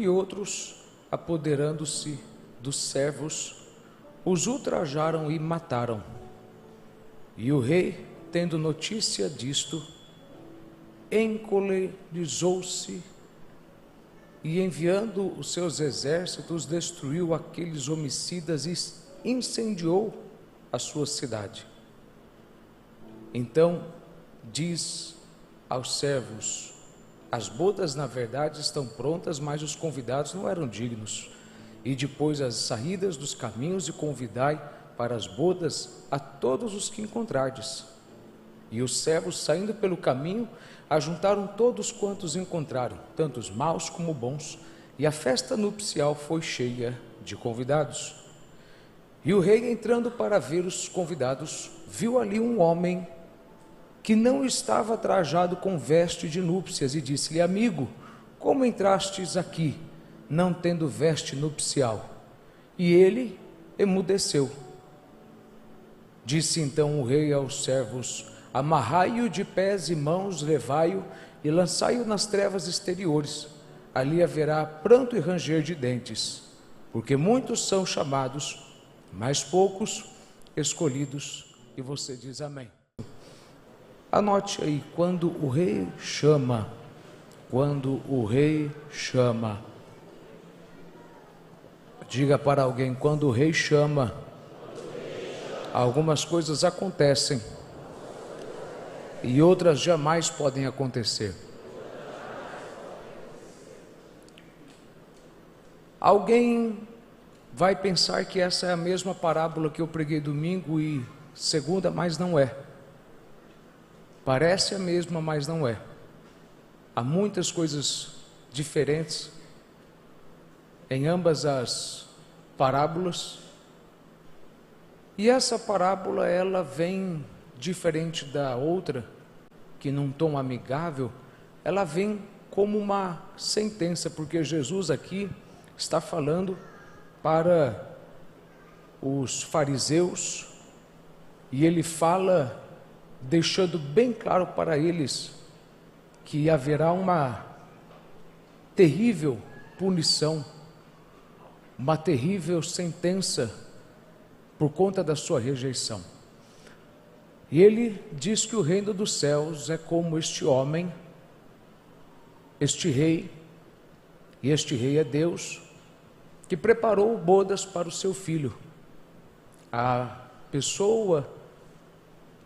e outros, apoderando-se dos servos, os ultrajaram e mataram. E o rei, tendo notícia disto, encolerizou-se e, enviando os seus exércitos, destruiu aqueles homicidas e incendiou a sua cidade. Então diz aos servos: as bodas na verdade estão prontas, mas os convidados não eram dignos. E depois as saídas dos caminhos, e convidai para as bodas a todos os que encontrardes. E os servos, saindo pelo caminho, ajuntaram todos quantos encontraram, tanto os maus como bons, e a festa nupcial foi cheia de convidados. E o rei, entrando para ver os convidados, viu ali um homem que não estava trajado com veste de núpcias, e disse-lhe: amigo, como entrastes aqui, não tendo veste nupcial? E ele emudeceu. Disse então o rei aos servos: amarrai-o de pés e mãos, levai-o e lançai-o nas trevas exteriores. Ali haverá pranto e ranger de dentes, porque muitos são chamados, mas poucos escolhidos. E você diz amém. Anote aí, quando o rei chama, diga para alguém: quando o rei chama, algumas coisas acontecem e outras jamais podem acontecer. Alguém vai pensar que essa é a mesma parábola que eu preguei domingo e segunda, mas não é. Parece a mesma, mas não é. Há muitas coisas diferentes em ambas as parábolas. E essa parábola, ela vem diferente da outra, que num tom amigável, ela vem como uma sentença, porque Jesus aqui está falando para os fariseus, e ele fala deixando bem claro para eles que haverá uma terrível punição, uma terrível sentença por conta da sua rejeição. E ele diz que o reino dos céus é como este homem, este rei, e este rei é Deus, que preparou bodas para o seu filho. A pessoa,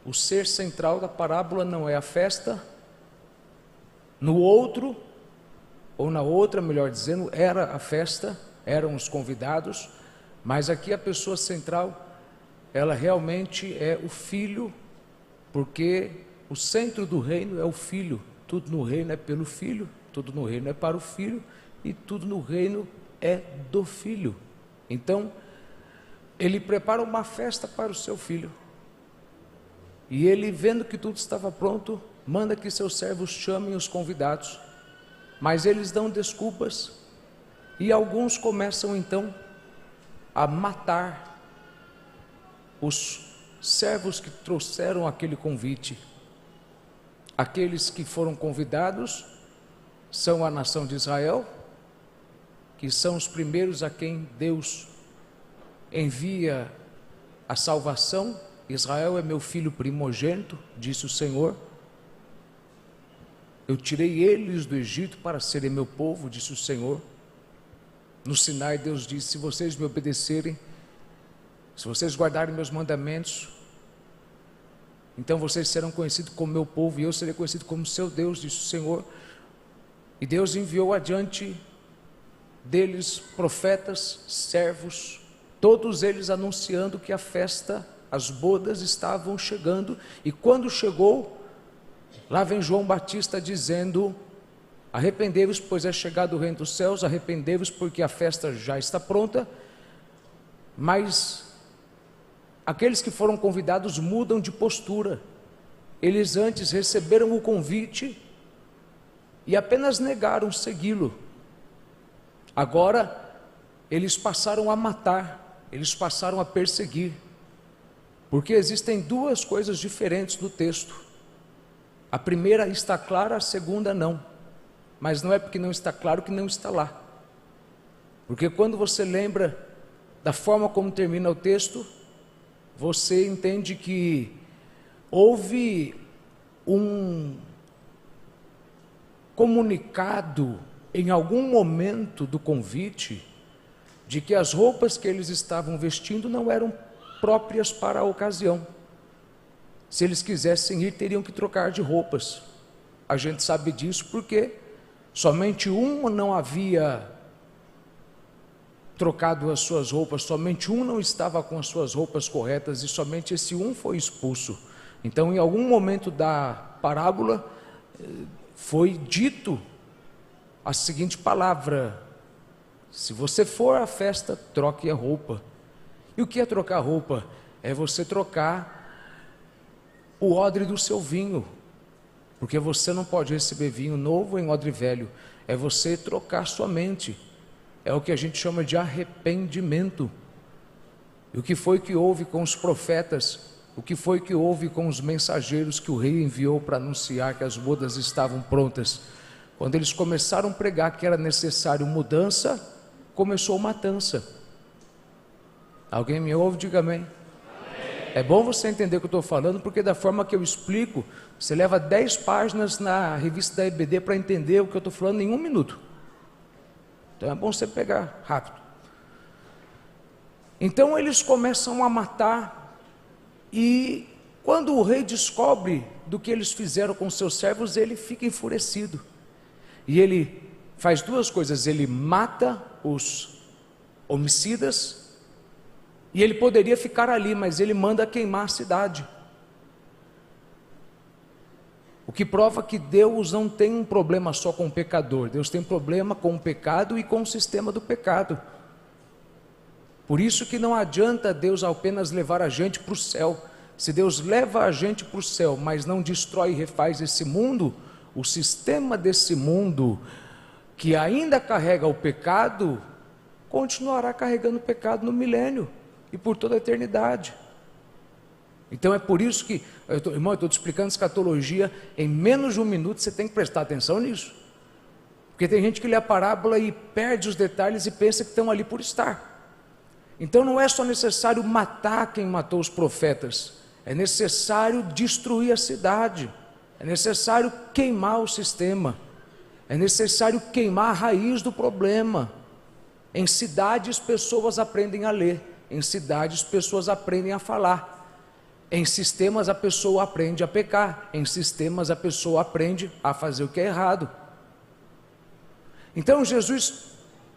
o ser central da parábola não é a festa. No outro, ou na outra, melhor dizendo, era a festa, eram os convidados, mas aqui a pessoa central, ela realmente é o filho, porque o centro do reino é o filho. Tudo no reino é pelo filho, tudo no reino é para o filho, e tudo no reino é do filho. Então, ele prepara uma festa para o seu filho. E ele, vendo que tudo estava pronto, manda que seus servos chamem os convidados, mas eles dão desculpas, e alguns começam então a matar os servos que trouxeram aquele convite. Aqueles que foram convidados são a nação de Israel, que são os primeiros a quem Deus envia a salvação. Israel é meu filho primogênito, disse o Senhor. Eu tirei eles do Egito para serem meu povo, disse o Senhor. No Sinai, Deus disse: se vocês me obedecerem, se vocês guardarem meus mandamentos, então vocês serão conhecidos como meu povo, e eu serei conhecido como seu Deus, disse o Senhor. E Deus enviou adiante deles profetas, servos, todos eles anunciando que a festa, as bodas estavam chegando. E quando chegou, lá vem João Batista dizendo: arrependei-vos, pois é chegado o reino dos céus, arrependei-vos porque a festa já está pronta. Mas aqueles que foram convidados mudam de postura. Eles antes receberam o convite e apenas negaram segui-lo. Agora eles passaram a matar, eles passaram a perseguir, porque existem duas coisas diferentes do texto. A primeira está clara, a segunda não. Mas não é porque não está claro que não está lá. Porque quando você lembra da forma como termina o texto, você entende que houve um comunicado em algum momento do convite de que as roupas que eles estavam vestindo não eram próprias para a ocasião. Se eles quisessem ir, teriam que trocar de roupas. A gente sabe disso porque somente um não havia trocado as suas roupas, somente um não estava com as suas roupas corretas e somente esse um foi expulso. Então, em algum momento da parábola, foi dito a seguinte palavra: se você for à festa, troque a roupa. E o que é trocar roupa? É você trocar o odre do seu vinho, porque você não pode receber vinho novo em odre velho. É você trocar sua mente. É o que a gente chama de arrependimento. E o que foi que houve com os profetas? O que foi que houve com os mensageiros que o rei enviou para anunciar que as bodas estavam prontas? Quando eles começaram a pregar que era necessário mudança, começou matança. Alguém me ouve? Diga amém. É bom você entender o que eu estou falando, porque da forma que eu explico, você leva 10 páginas na revista da EBD para entender o que eu estou falando em 1 minuto. Então é bom você pegar rápido. Então eles começam a matar, e quando o rei descobre do que eles fizeram com seus servos, ele fica enfurecido. E ele faz 2 coisas: ele mata os homicidas, e ele poderia ficar ali, mas ele manda queimar a cidade. O que prova que Deus não tem um problema só com o pecador. Deus tem problema com o pecado e com o sistema do pecado. Por isso que não adianta Deus apenas levar a gente para o céu. Se Deus leva a gente para o céu, mas não destrói e refaz esse mundo, o sistema desse mundo, que ainda carrega o pecado, continuará carregando o pecado no milênio e por toda a eternidade. Então é por isso que, irmão, eu estou te explicando escatologia em menos de 1 minuto. Você tem que prestar atenção nisso, porque tem gente que lê a parábola e perde os detalhes e pensa que estão ali por estar. Então não é só necessário matar quem matou os profetas, é necessário destruir a cidade, é necessário queimar o sistema, é necessário queimar a raiz do problema. Em cidades pessoas aprendem a ler, em cidades pessoas aprendem a falar, em sistemas a pessoa aprende a pecar, em sistemas a pessoa aprende a fazer o que é errado. Então Jesus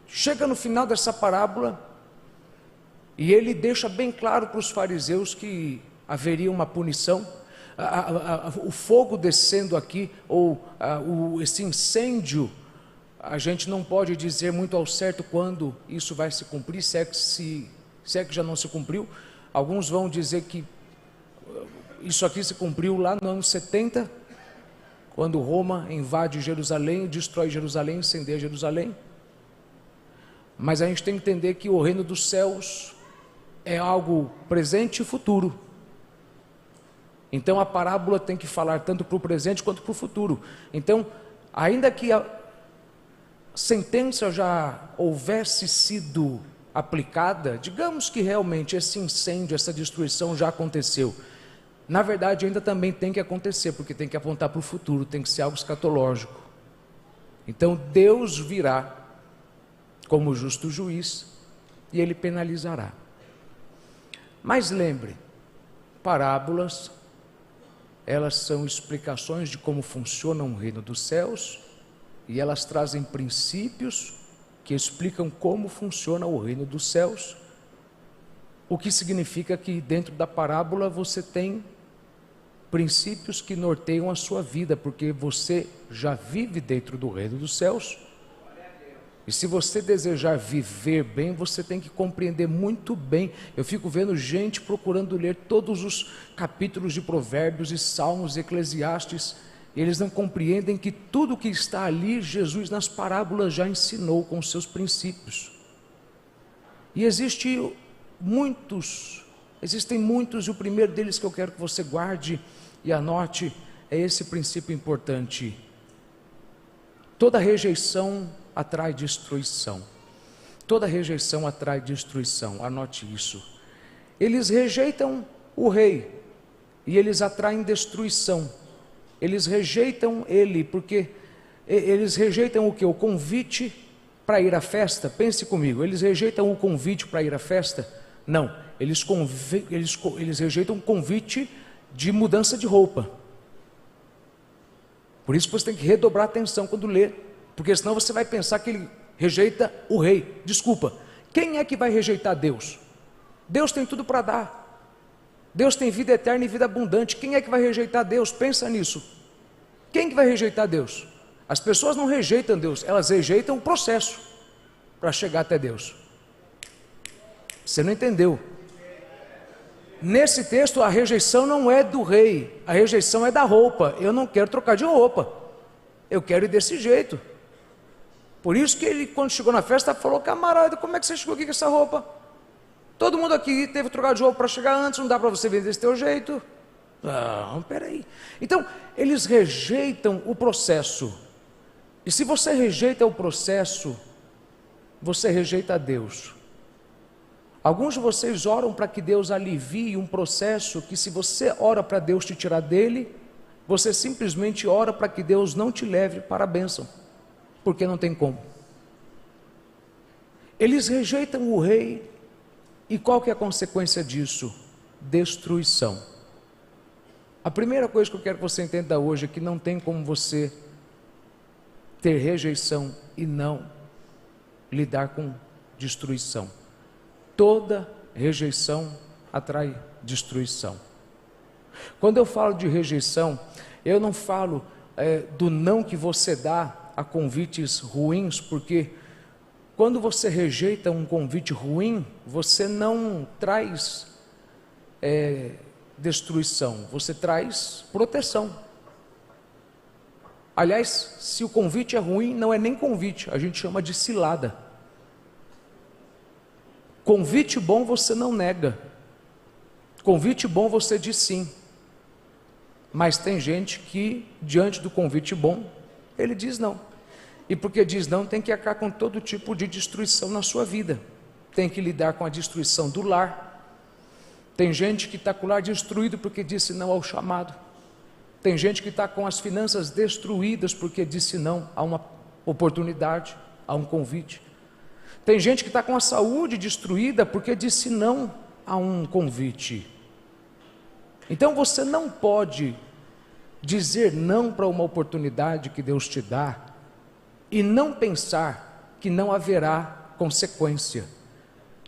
chega no final dessa parábola e ele deixa bem claro para os fariseus que haveria uma punição. O fogo descendo aqui, ou esse incêndio, a gente não pode dizer muito ao certo quando isso vai se cumprir, se é que já não se cumpriu. Alguns vão dizer que isso aqui se cumpriu lá no ano 70, quando Roma invade Jerusalém, destrói Jerusalém, incendeia Jerusalém. Mas a gente tem que entender que o reino dos céus é algo presente e futuro. Então a parábola tem que falar tanto para o presente quanto para o futuro. Então, ainda que a sentença já houvesse sido aplicada, digamos que realmente esse incêndio, essa destruição já aconteceu, na verdade ainda também tem que acontecer, porque tem que apontar para o futuro, tem que ser algo escatológico. Então Deus virá como justo juiz e ele penalizará. Mas lembre, parábolas, elas são explicações de como funciona o reino dos céus, e elas trazem princípios que explicam como funciona o reino dos céus, o que significa que dentro da parábola você tem princípios que norteiam a sua vida, porque você já vive dentro do reino dos céus. E se você desejar viver bem, você tem que compreender muito bem. Eu fico vendo gente procurando ler todos os capítulos de Provérbios e Salmos, Eclesiastes, e eles não compreendem que tudo que está ali, Jesus nas parábolas já ensinou com os seus princípios. E existem muitos, e o primeiro deles que eu quero que você guarde e anote é esse princípio importante: toda rejeição atrai destruição. Toda rejeição atrai destruição, anote isso. Eles rejeitam o rei e eles atraem destruição. Eles rejeitam ele porque eles rejeitam o que? O convite para ir à festa. Pense comigo, eles rejeitam o convite para ir à festa? Não, eles rejeitam o convite de mudança de roupa. Por isso você tem que redobrar a atenção quando lê, porque senão você vai pensar que ele rejeita o rei. Desculpa, quem é que vai rejeitar Deus? Deus tem tudo para dar. Deus tem vida eterna e vida abundante. Quem é que vai rejeitar Deus? Pensa nisso. Quem que vai rejeitar Deus? As pessoas não rejeitam Deus, elas rejeitam o processo para chegar até Deus. Você não entendeu? Nesse texto a rejeição não é do rei, a rejeição é da roupa. Eu não quero trocar de roupa, eu quero ir desse jeito. Por isso que ele, quando chegou na festa, falou: camarada, como é que você chegou aqui com essa roupa? Todo mundo aqui teve que trocar de roupa para chegar antes, não dá para você vir desse teu jeito. Não, peraí. Então, eles rejeitam o processo. E se você rejeita o processo, você rejeita Deus. Alguns de vocês oram para que Deus alivie um processo que, se você ora para Deus te tirar dele, você simplesmente ora para que Deus não te leve para a bênção, porque não tem como. Eles rejeitam o rei, e qual que é a consequência disso? Destruição. A primeira coisa que eu quero que você entenda hoje é que não tem como você ter rejeição e não lidar com destruição. Toda rejeição atrai destruição. Quando eu falo de rejeição, eu não falo do não que você dá a convites ruins, porque quando você rejeita um convite ruim, você não traz destruição, você traz proteção. Aliás, se o convite é ruim, não é nem convite, a gente chama de cilada. Convite bom você não nega, convite bom você diz sim. Mas tem gente que, diante do convite bom, ele diz não. E porque diz não, tem que acabar com todo tipo de destruição na sua vida. Tem que lidar com a destruição do lar. Tem gente que está com o lar destruído porque disse não ao chamado. Tem gente que está com as finanças destruídas porque disse não a uma oportunidade, a um convite. Tem gente que está com a saúde destruída porque disse não a um convite. Então você não pode dizer não para uma oportunidade que Deus te dá e não pensar que não haverá consequência.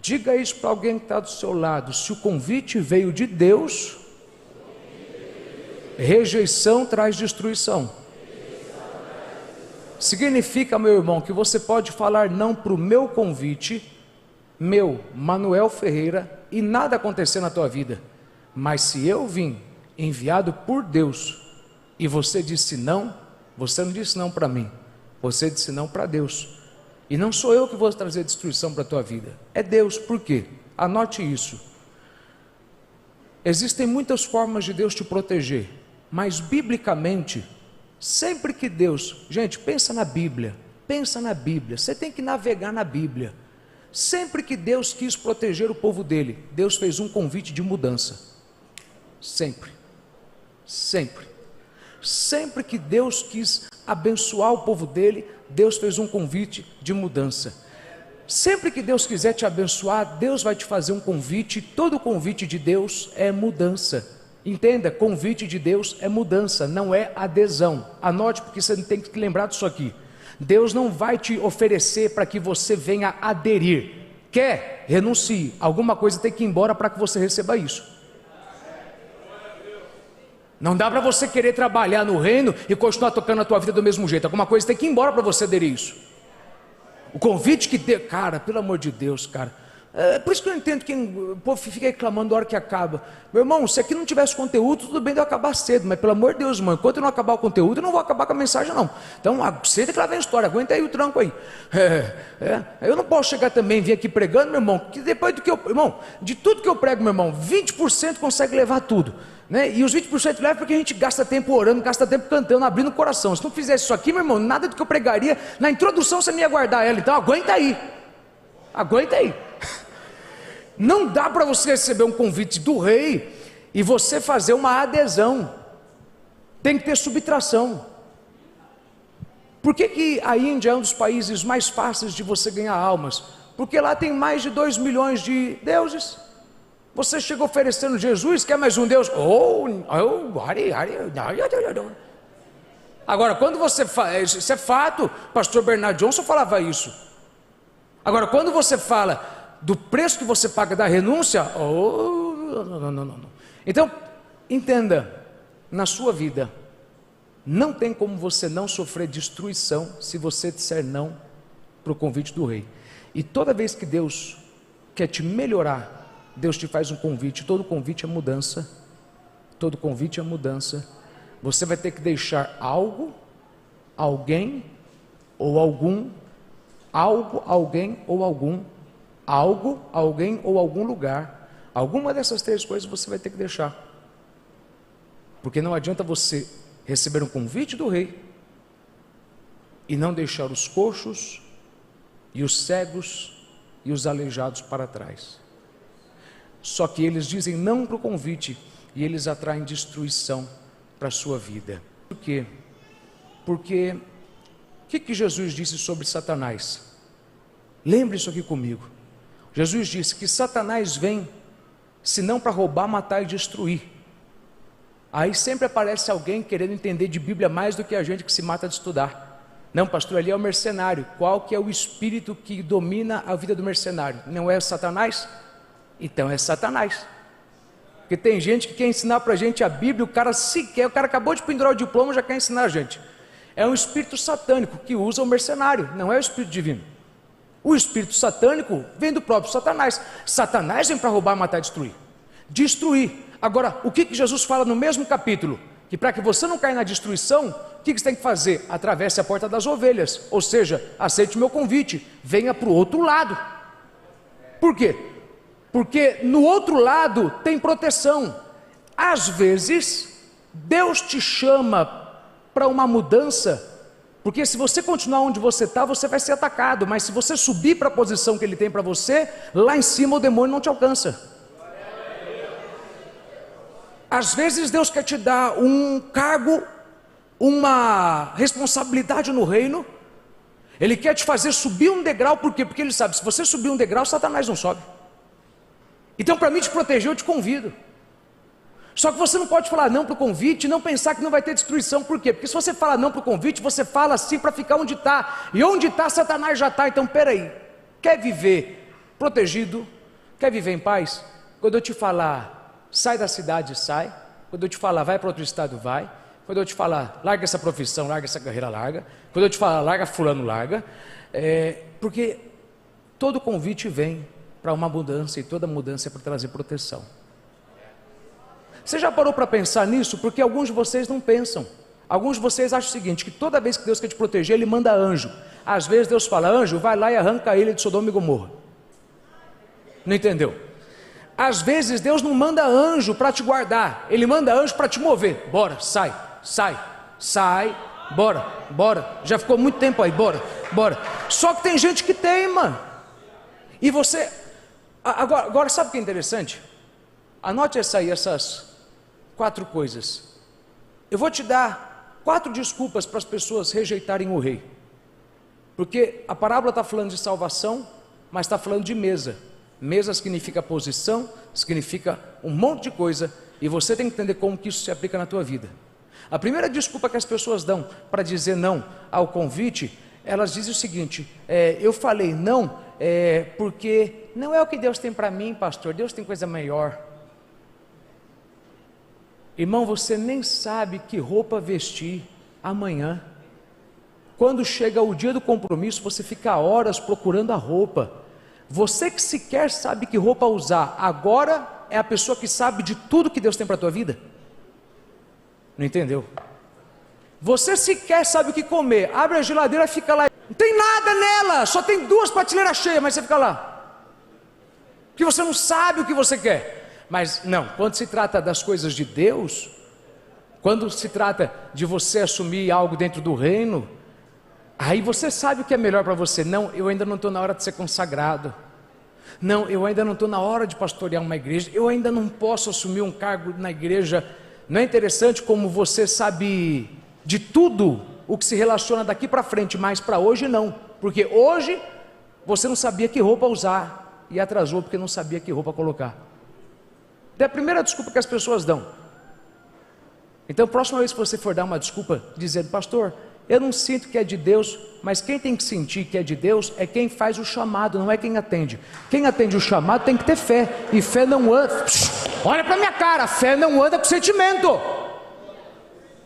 Diga isso para alguém que está do seu lado: se o convite veio de Deus, rejeição traz destruição. Significa, meu irmão, que você pode falar não para o meu convite, meu, Manuel Ferreira, e nada acontecer na tua vida. Mas se eu vim enviado por Deus e você disse não, você não disse não para mim, você disse não para Deus. E não sou eu que vou trazer destruição para a tua vida, é Deus. Por quê? Anote isso. Existem muitas formas de Deus te proteger, mas biblicamente, sempre que Deus, gente, pensa na Bíblia, você tem que navegar na Bíblia. Sempre que Deus quis proteger o povo dele, Deus fez um convite de mudança. Sempre que Deus quis abençoar o povo dele, Deus fez um convite de mudança. Sempre que Deus quiser te abençoar, Deus vai te fazer um convite. Todo convite de Deus é mudança. Entenda, convite de Deus é mudança, não é adesão. Anote, porque você tem que lembrar disso aqui. Deus não vai te oferecer para que você venha aderir. Quer? Renuncie. Alguma coisa tem que ir embora para que você receba isso. Não dá para você querer trabalhar no reino e continuar tocando a tua vida do mesmo jeito. Alguma coisa tem que ir embora para você aderir isso. O convite que Deus... Cara, pelo amor de Deus, cara. Por isso que eu entendo que o povo fica reclamando da hora que acaba. Meu irmão, se aqui não tivesse conteúdo, tudo bem de eu acabar cedo. Mas pelo amor de Deus, irmão, enquanto eu não acabar o conteúdo, eu não vou acabar com a mensagem, não. Então, cedo que lá vem a história. Aguenta aí o tranco aí. Eu não posso chegar também e vir aqui pregando, meu irmão, que depois do que eu... Irmão, de tudo que eu prego, meu irmão, 20% consegue levar tudo. Né? E os 20% leva porque a gente gasta tempo orando, gasta tempo cantando, abrindo o coração. Se não fizesse isso aqui, meu irmão, nada do que eu pregaria, na introdução você não ia guardar ela. Então aguenta aí. Aguenta aí. Não dá para você receber um convite do rei e você fazer uma adesão. Tem que ter subtração. Por que a Índia é um dos países mais fáceis de você ganhar almas? Porque lá tem mais de 2 milhões de deuses. Você chega oferecendo Jesus, quer mais um Deus? Agora, quando você faz, isso é fato, pastor Bernard Johnson falava isso. Agora, quando você fala do preço que você paga da renúncia, não. Então, entenda, na sua vida, não tem como você não sofrer destruição se você disser não para o convite do rei. E toda vez que Deus quer te melhorar, Deus te faz um convite. Todo convite é mudança. Todo convite é mudança. Você vai ter que deixar algo, alguém ou algum, algo, alguém ou algum, algo, alguém ou algum lugar. Alguma dessas 3 coisas você vai ter que deixar. Porque não adianta você receber um convite do rei e não deixar os coxos e os cegos e os aleijados para trás. Só que eles dizem não para o convite e eles atraem destruição para a sua vida. Por quê? Porque o que Jesus disse sobre Satanás? Lembre isso aqui comigo. Jesus disse que Satanás vem senão para roubar, matar e destruir. Aí sempre aparece alguém querendo entender de Bíblia mais do que a gente que se mata de estudar. Não, pastor, ali é o mercenário. Qual que é o espírito que domina a vida do mercenário? Não é Satanás? Então é Satanás. Porque tem gente que quer ensinar para a gente a Bíblia, o cara acabou de pendurar o diploma, já quer ensinar a gente. É um espírito satânico que usa o mercenário, não é o espírito divino. O espírito satânico vem do próprio Satanás. Satanás vem para roubar, matar e destruir. Destruir. Agora, o que Jesus fala no mesmo capítulo? Que para que você não caia na destruição, o que você tem que fazer? Atravesse a porta das ovelhas, ou seja, aceite o meu convite, venha para o outro lado. Por quê? Porque no outro lado tem proteção. Às vezes, Deus te chama para uma mudança, porque se você continuar onde você está, você vai ser atacado, mas se você subir para a posição que Ele tem para você, lá em cima o demônio não te alcança. Às vezes Deus quer te dar um cargo, uma responsabilidade no reino, Ele quer te fazer subir um degrau, por quê? Porque Ele sabe, se você subir um degrau, Satanás não sobe. Então, para mim te proteger, eu te convido. Só que você não pode falar não para o convite e não pensar que não vai ter destruição. Por quê? Porque se você fala não para o convite, você fala assim para ficar onde está. E onde está, Satanás já está. Então, peraí. Quer viver protegido? Quer viver em paz? Quando eu te falar, sai da cidade, sai. Quando eu te falar, vai para outro estado, vai. Quando eu te falar, larga essa profissão, larga essa carreira, larga. Quando eu te falar, larga fulano, larga. Porque todo convite vem para uma mudança, e toda mudança é para trazer proteção. Você já parou para pensar nisso? Porque alguns de vocês não pensam. Alguns de vocês acham o seguinte, que toda vez que Deus quer te proteger, Ele manda anjo. Às vezes Deus fala, anjo, vai lá e arranca ele de Sodoma e Gomorra. Não entendeu? Às vezes Deus não manda anjo para te guardar, Ele manda anjo para te mover. Bora, sai, bora. Já ficou muito tempo aí, bora. Só que tem gente que teima. E você... Agora sabe o que é interessante? Anote essas 4 coisas. Eu vou te dar 4 desculpas para as pessoas rejeitarem o rei. Porque a parábola está falando de salvação, mas está falando de mesa. Mesa significa posição, significa um monte de coisa, e você tem que entender como que isso se aplica na tua vida. A primeira desculpa que as pessoas dão para dizer não ao convite, elas dizem o seguinte, eu falei não, porque não é o que Deus tem para mim, pastor, Deus tem coisa melhor. Irmão, você nem sabe que roupa vestir amanhã. Quando chega o dia do compromisso, você fica horas procurando a roupa. Você que sequer sabe que roupa usar, agora é a pessoa que sabe de tudo que Deus tem para a tua vida? Não entendeu? Você sequer sabe o que comer, abre a geladeira e fica lá, não tem nada nela, só tem 2 prateleiras cheias, mas você fica lá, porque você não sabe o que você quer. Mas não, quando se trata das coisas de Deus, quando se trata de você assumir algo dentro do reino, aí você sabe o que é melhor para você. Não, eu ainda não estou na hora de ser consagrado, Não, eu ainda não estou na hora de pastorear uma igreja, eu ainda não posso assumir um cargo na igreja. Não é interessante como você sabe de tudo o que se relaciona daqui para frente, mas para hoje não, porque hoje você não sabia que roupa usar e atrasou porque não sabia que roupa colocar. É a primeira desculpa que as pessoas dão. Então, a próxima vez que você for dar uma desculpa, dizendo: pastor, eu não sinto que é de Deus, mas quem tem que sentir que é de Deus é quem faz o chamado, não é quem atende. Quem atende o chamado tem que ter fé, e fé não anda, olha para minha cara, fé não anda com sentimento.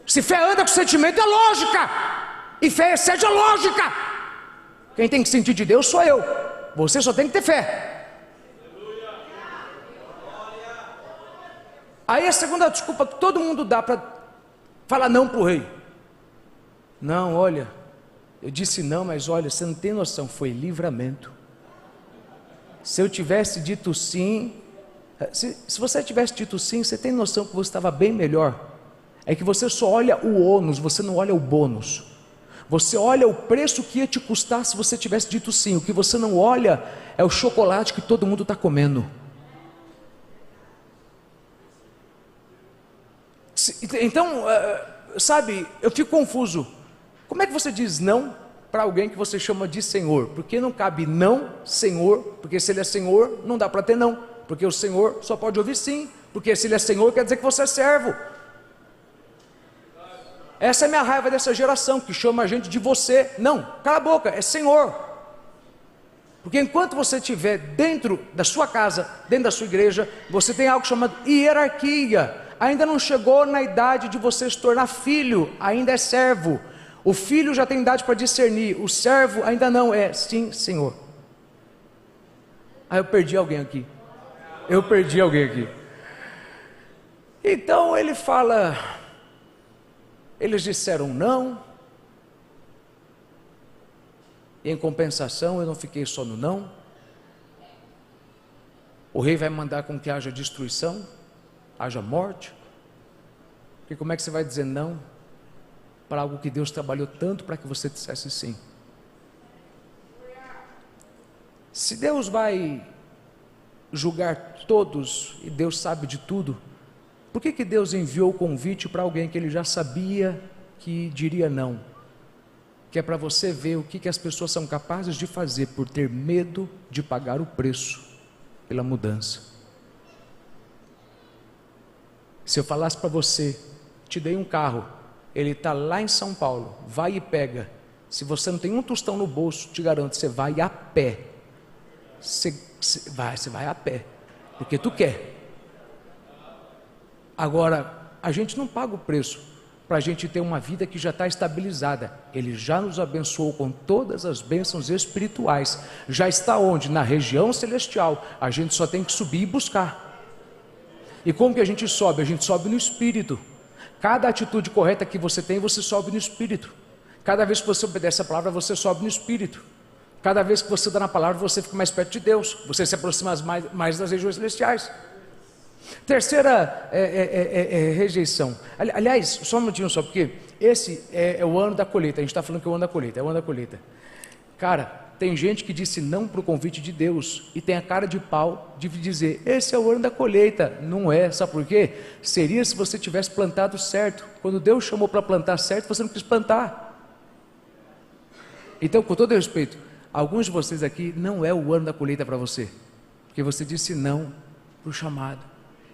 Se fé anda com sentimento é lógica, e fé excede a lógica. Quem tem que sentir de Deus sou eu, você só tem que ter fé. Aí a segunda desculpa que todo mundo dá para falar não para o rei: não, olha, eu disse não, mas olha, você não tem noção, foi livramento. Se eu tivesse dito sim, se você tivesse dito sim, você tem noção que você estava bem melhor. É que você só olha o ônus, você não olha o bônus. Você olha o preço que ia te custar se você tivesse dito sim. O que você não olha é o chocolate que todo mundo está comendo. Então, sabe, eu fico confuso. Como é que você diz não para alguém que você chama de Senhor? Porque não cabe não, Senhor, porque se ele é Senhor, não dá para ter não, porque o Senhor só pode ouvir sim, porque se ele é Senhor, quer dizer que você é servo. Essa é a minha raiva dessa geração, que chama a gente de você. Não, cala a boca, é Senhor. Porque enquanto você estiver dentro da sua casa, dentro da sua igreja, você tem algo chamado hierarquia. Ainda não chegou na idade de você se tornar filho, ainda é servo. O filho já tem idade para discernir, o servo ainda não é. Sim, Senhor. Eu perdi alguém aqui. Então ele fala: eles disseram não, e em compensação eu não fiquei só no não. O rei vai mandar com que haja destruição, haja morte. Porque como é que você vai dizer não para algo que Deus trabalhou tanto para que você dissesse sim? Se Deus vai julgar todos e Deus sabe de tudo, por que Deus enviou o convite para alguém que ele já sabia que diria não? Que é para você ver o que as pessoas são capazes de fazer por ter medo de pagar o preço pela mudança. Se eu falasse para você: te dei um carro, ele está lá em São Paulo, vai e pega. Se você não tem um tostão no bolso, te garanto, você vai a pé. Você vai a pé, porque tu quer. Agora, a gente não paga o preço para a gente ter uma vida que já está estabilizada. Ele já nos abençoou com todas as bênçãos espirituais. Já está onde? Na região celestial. A gente só tem que subir e buscar. E como que a gente sobe? A gente sobe no Espírito. Cada atitude correta que você tem, você sobe no Espírito. Cada vez que você obedece a palavra, você sobe no Espírito. Cada vez que você dá na palavra, você fica mais perto de Deus. Você se aproxima mais das regiões celestiais. Terceira rejeição. Aliás, só um minutinho só, porque esse é o ano da colheita. A gente está falando que é o ano da colheita, é o ano da colheita. Cara, tem gente que disse não para o convite de Deus e tem a cara de pau de dizer: esse é o ano da colheita. Não é, sabe por quê? Seria se você tivesse plantado certo. Quando Deus chamou para plantar certo, você não quis plantar. Então, com todo respeito, alguns de vocês aqui, não é o ano da colheita para você, porque você disse não para o chamado.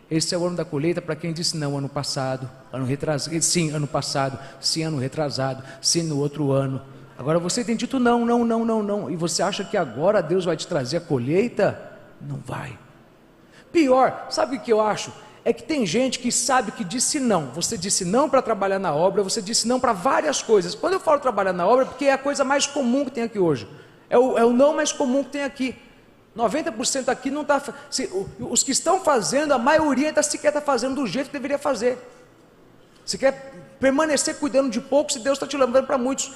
Esse é o ano da colheita para quem disse não ano passado, ano retrasado, sim ano passado, sim ano retrasado, sim no outro ano. Agora você tem dito não, e você acha que agora Deus vai te trazer a colheita? Não vai. Pior, sabe o que eu acho? É que tem gente que sabe que disse não. Você disse não para trabalhar na obra, você disse não para várias coisas. Quando eu falo trabalhar na obra, é porque é a coisa mais comum que tem aqui hoje. É o não mais comum que tem aqui. 90% aqui não está. Os que estão fazendo, a maioria sequer está fazendo do jeito que deveria fazer. Você quer permanecer cuidando de poucos e Deus está te levando para muitos.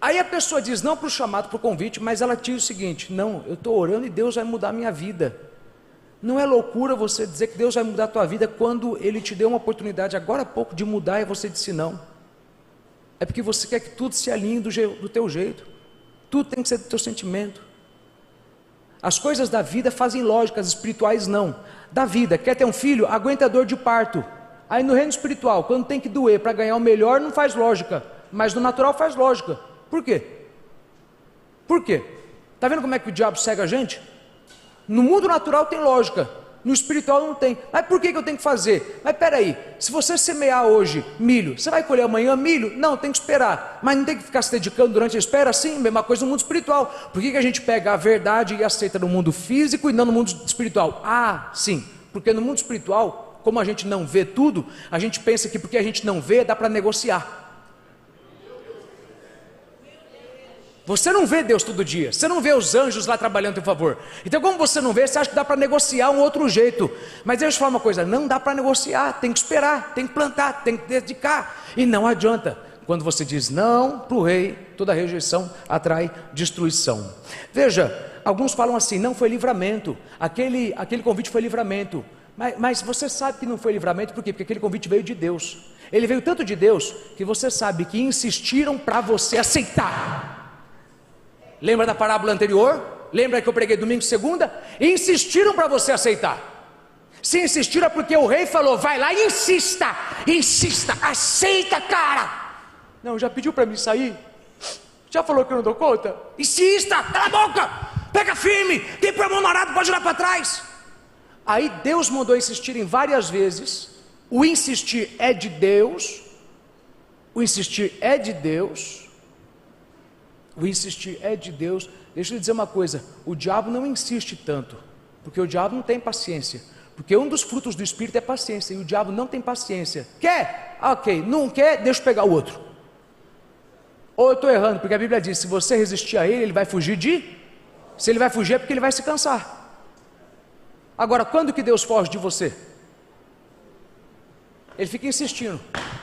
Aí a pessoa diz não para o chamado, para o convite, mas ela diz o seguinte: não, eu estou orando e Deus vai mudar a minha vida. Não é loucura você dizer que Deus vai mudar a tua vida quando Ele te deu uma oportunidade agora há pouco de mudar e você disse não. É porque você quer que tudo se alinhe do teu jeito. Tudo tem que ser do teu sentimento. As coisas da vida fazem lógica, as espirituais não. Da vida, quer ter um filho? Aguenta a dor de parto. Aí no reino espiritual, quando tem que doer para ganhar o melhor, não faz lógica. Mas no natural faz lógica. Por quê? Por quê? Está vendo como é que o diabo cega a gente? No mundo natural tem lógica, no espiritual não tem. Mas por que eu tenho que fazer? Mas peraí, se você semear hoje milho, você vai colher amanhã milho? Não, tem que esperar. Mas não tem que ficar se dedicando durante a espera? Sim, mesma coisa no mundo espiritual. Por que a gente pega a verdade e aceita no mundo físico e não no mundo espiritual? Ah, sim, porque no mundo espiritual, como a gente não vê tudo, a gente pensa que porque a gente não vê, dá para negociar. Você não vê Deus todo dia, você não vê os anjos lá trabalhando a teu favor. Então como você não vê, você acha que dá para negociar um outro jeito. Mas deixa eu te falar uma coisa, não dá para negociar, tem que esperar, tem que plantar, tem que dedicar. E não adianta, quando você diz não para o rei, toda rejeição atrai destruição. Veja, alguns falam assim, não foi livramento, aquele convite foi livramento. Mas você sabe que não foi livramento, por quê? Porque aquele convite veio de Deus. Ele veio tanto de Deus, que você sabe que insistiram para você aceitar. Lembra da parábola anterior? Lembra que eu preguei domingo, segunda? Insistiram para você aceitar. Se insistiram é porque o rei falou, vai lá e insista, aceita, cara. Não, já pediu para mim sair? Já falou que eu não dou conta? Insista, cala a boca, pega firme, quem põe a mão no arado pode olhar para trás. Aí Deus mandou insistirem várias vezes. O insistir é de Deus. O insistir é de Deus. O insistir é de Deus. Deixa eu lhe dizer uma coisa, o diabo não insiste tanto, porque o diabo não tem paciência, porque um dos frutos do Espírito é paciência, e o diabo não tem paciência. Quer? Ok, não quer, deixa eu pegar o outro. Ou eu estou errando, porque a Bíblia diz, se você resistir a ele, ele vai fugir se ele vai fugir é porque ele vai se cansar. Agora, quando que Deus foge de você? Ele fica insistindo,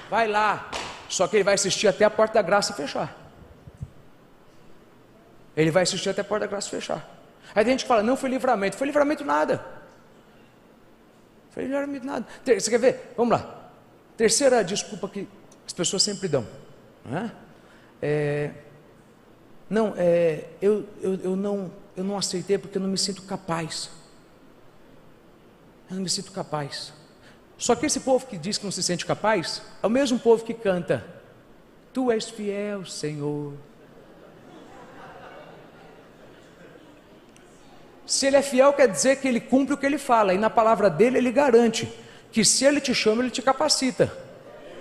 vai lá, só que ele vai insistir até a porta da graça fechar. Ele vai insistir até a porta da graça fechar. Aí tem gente que fala, não foi livramento nada. Foi livramento nada. Você quer ver? Vamos lá. Terceira desculpa que as pessoas sempre dão. Eu não aceitei porque eu não me sinto capaz. Eu não me sinto capaz. Só que esse povo que diz que não se sente capaz, é o mesmo povo que canta, Tu és fiel, Senhor. Se ele é fiel, quer dizer que ele cumpre o que ele fala, e na palavra dele ele garante, que se ele te chama, ele te capacita,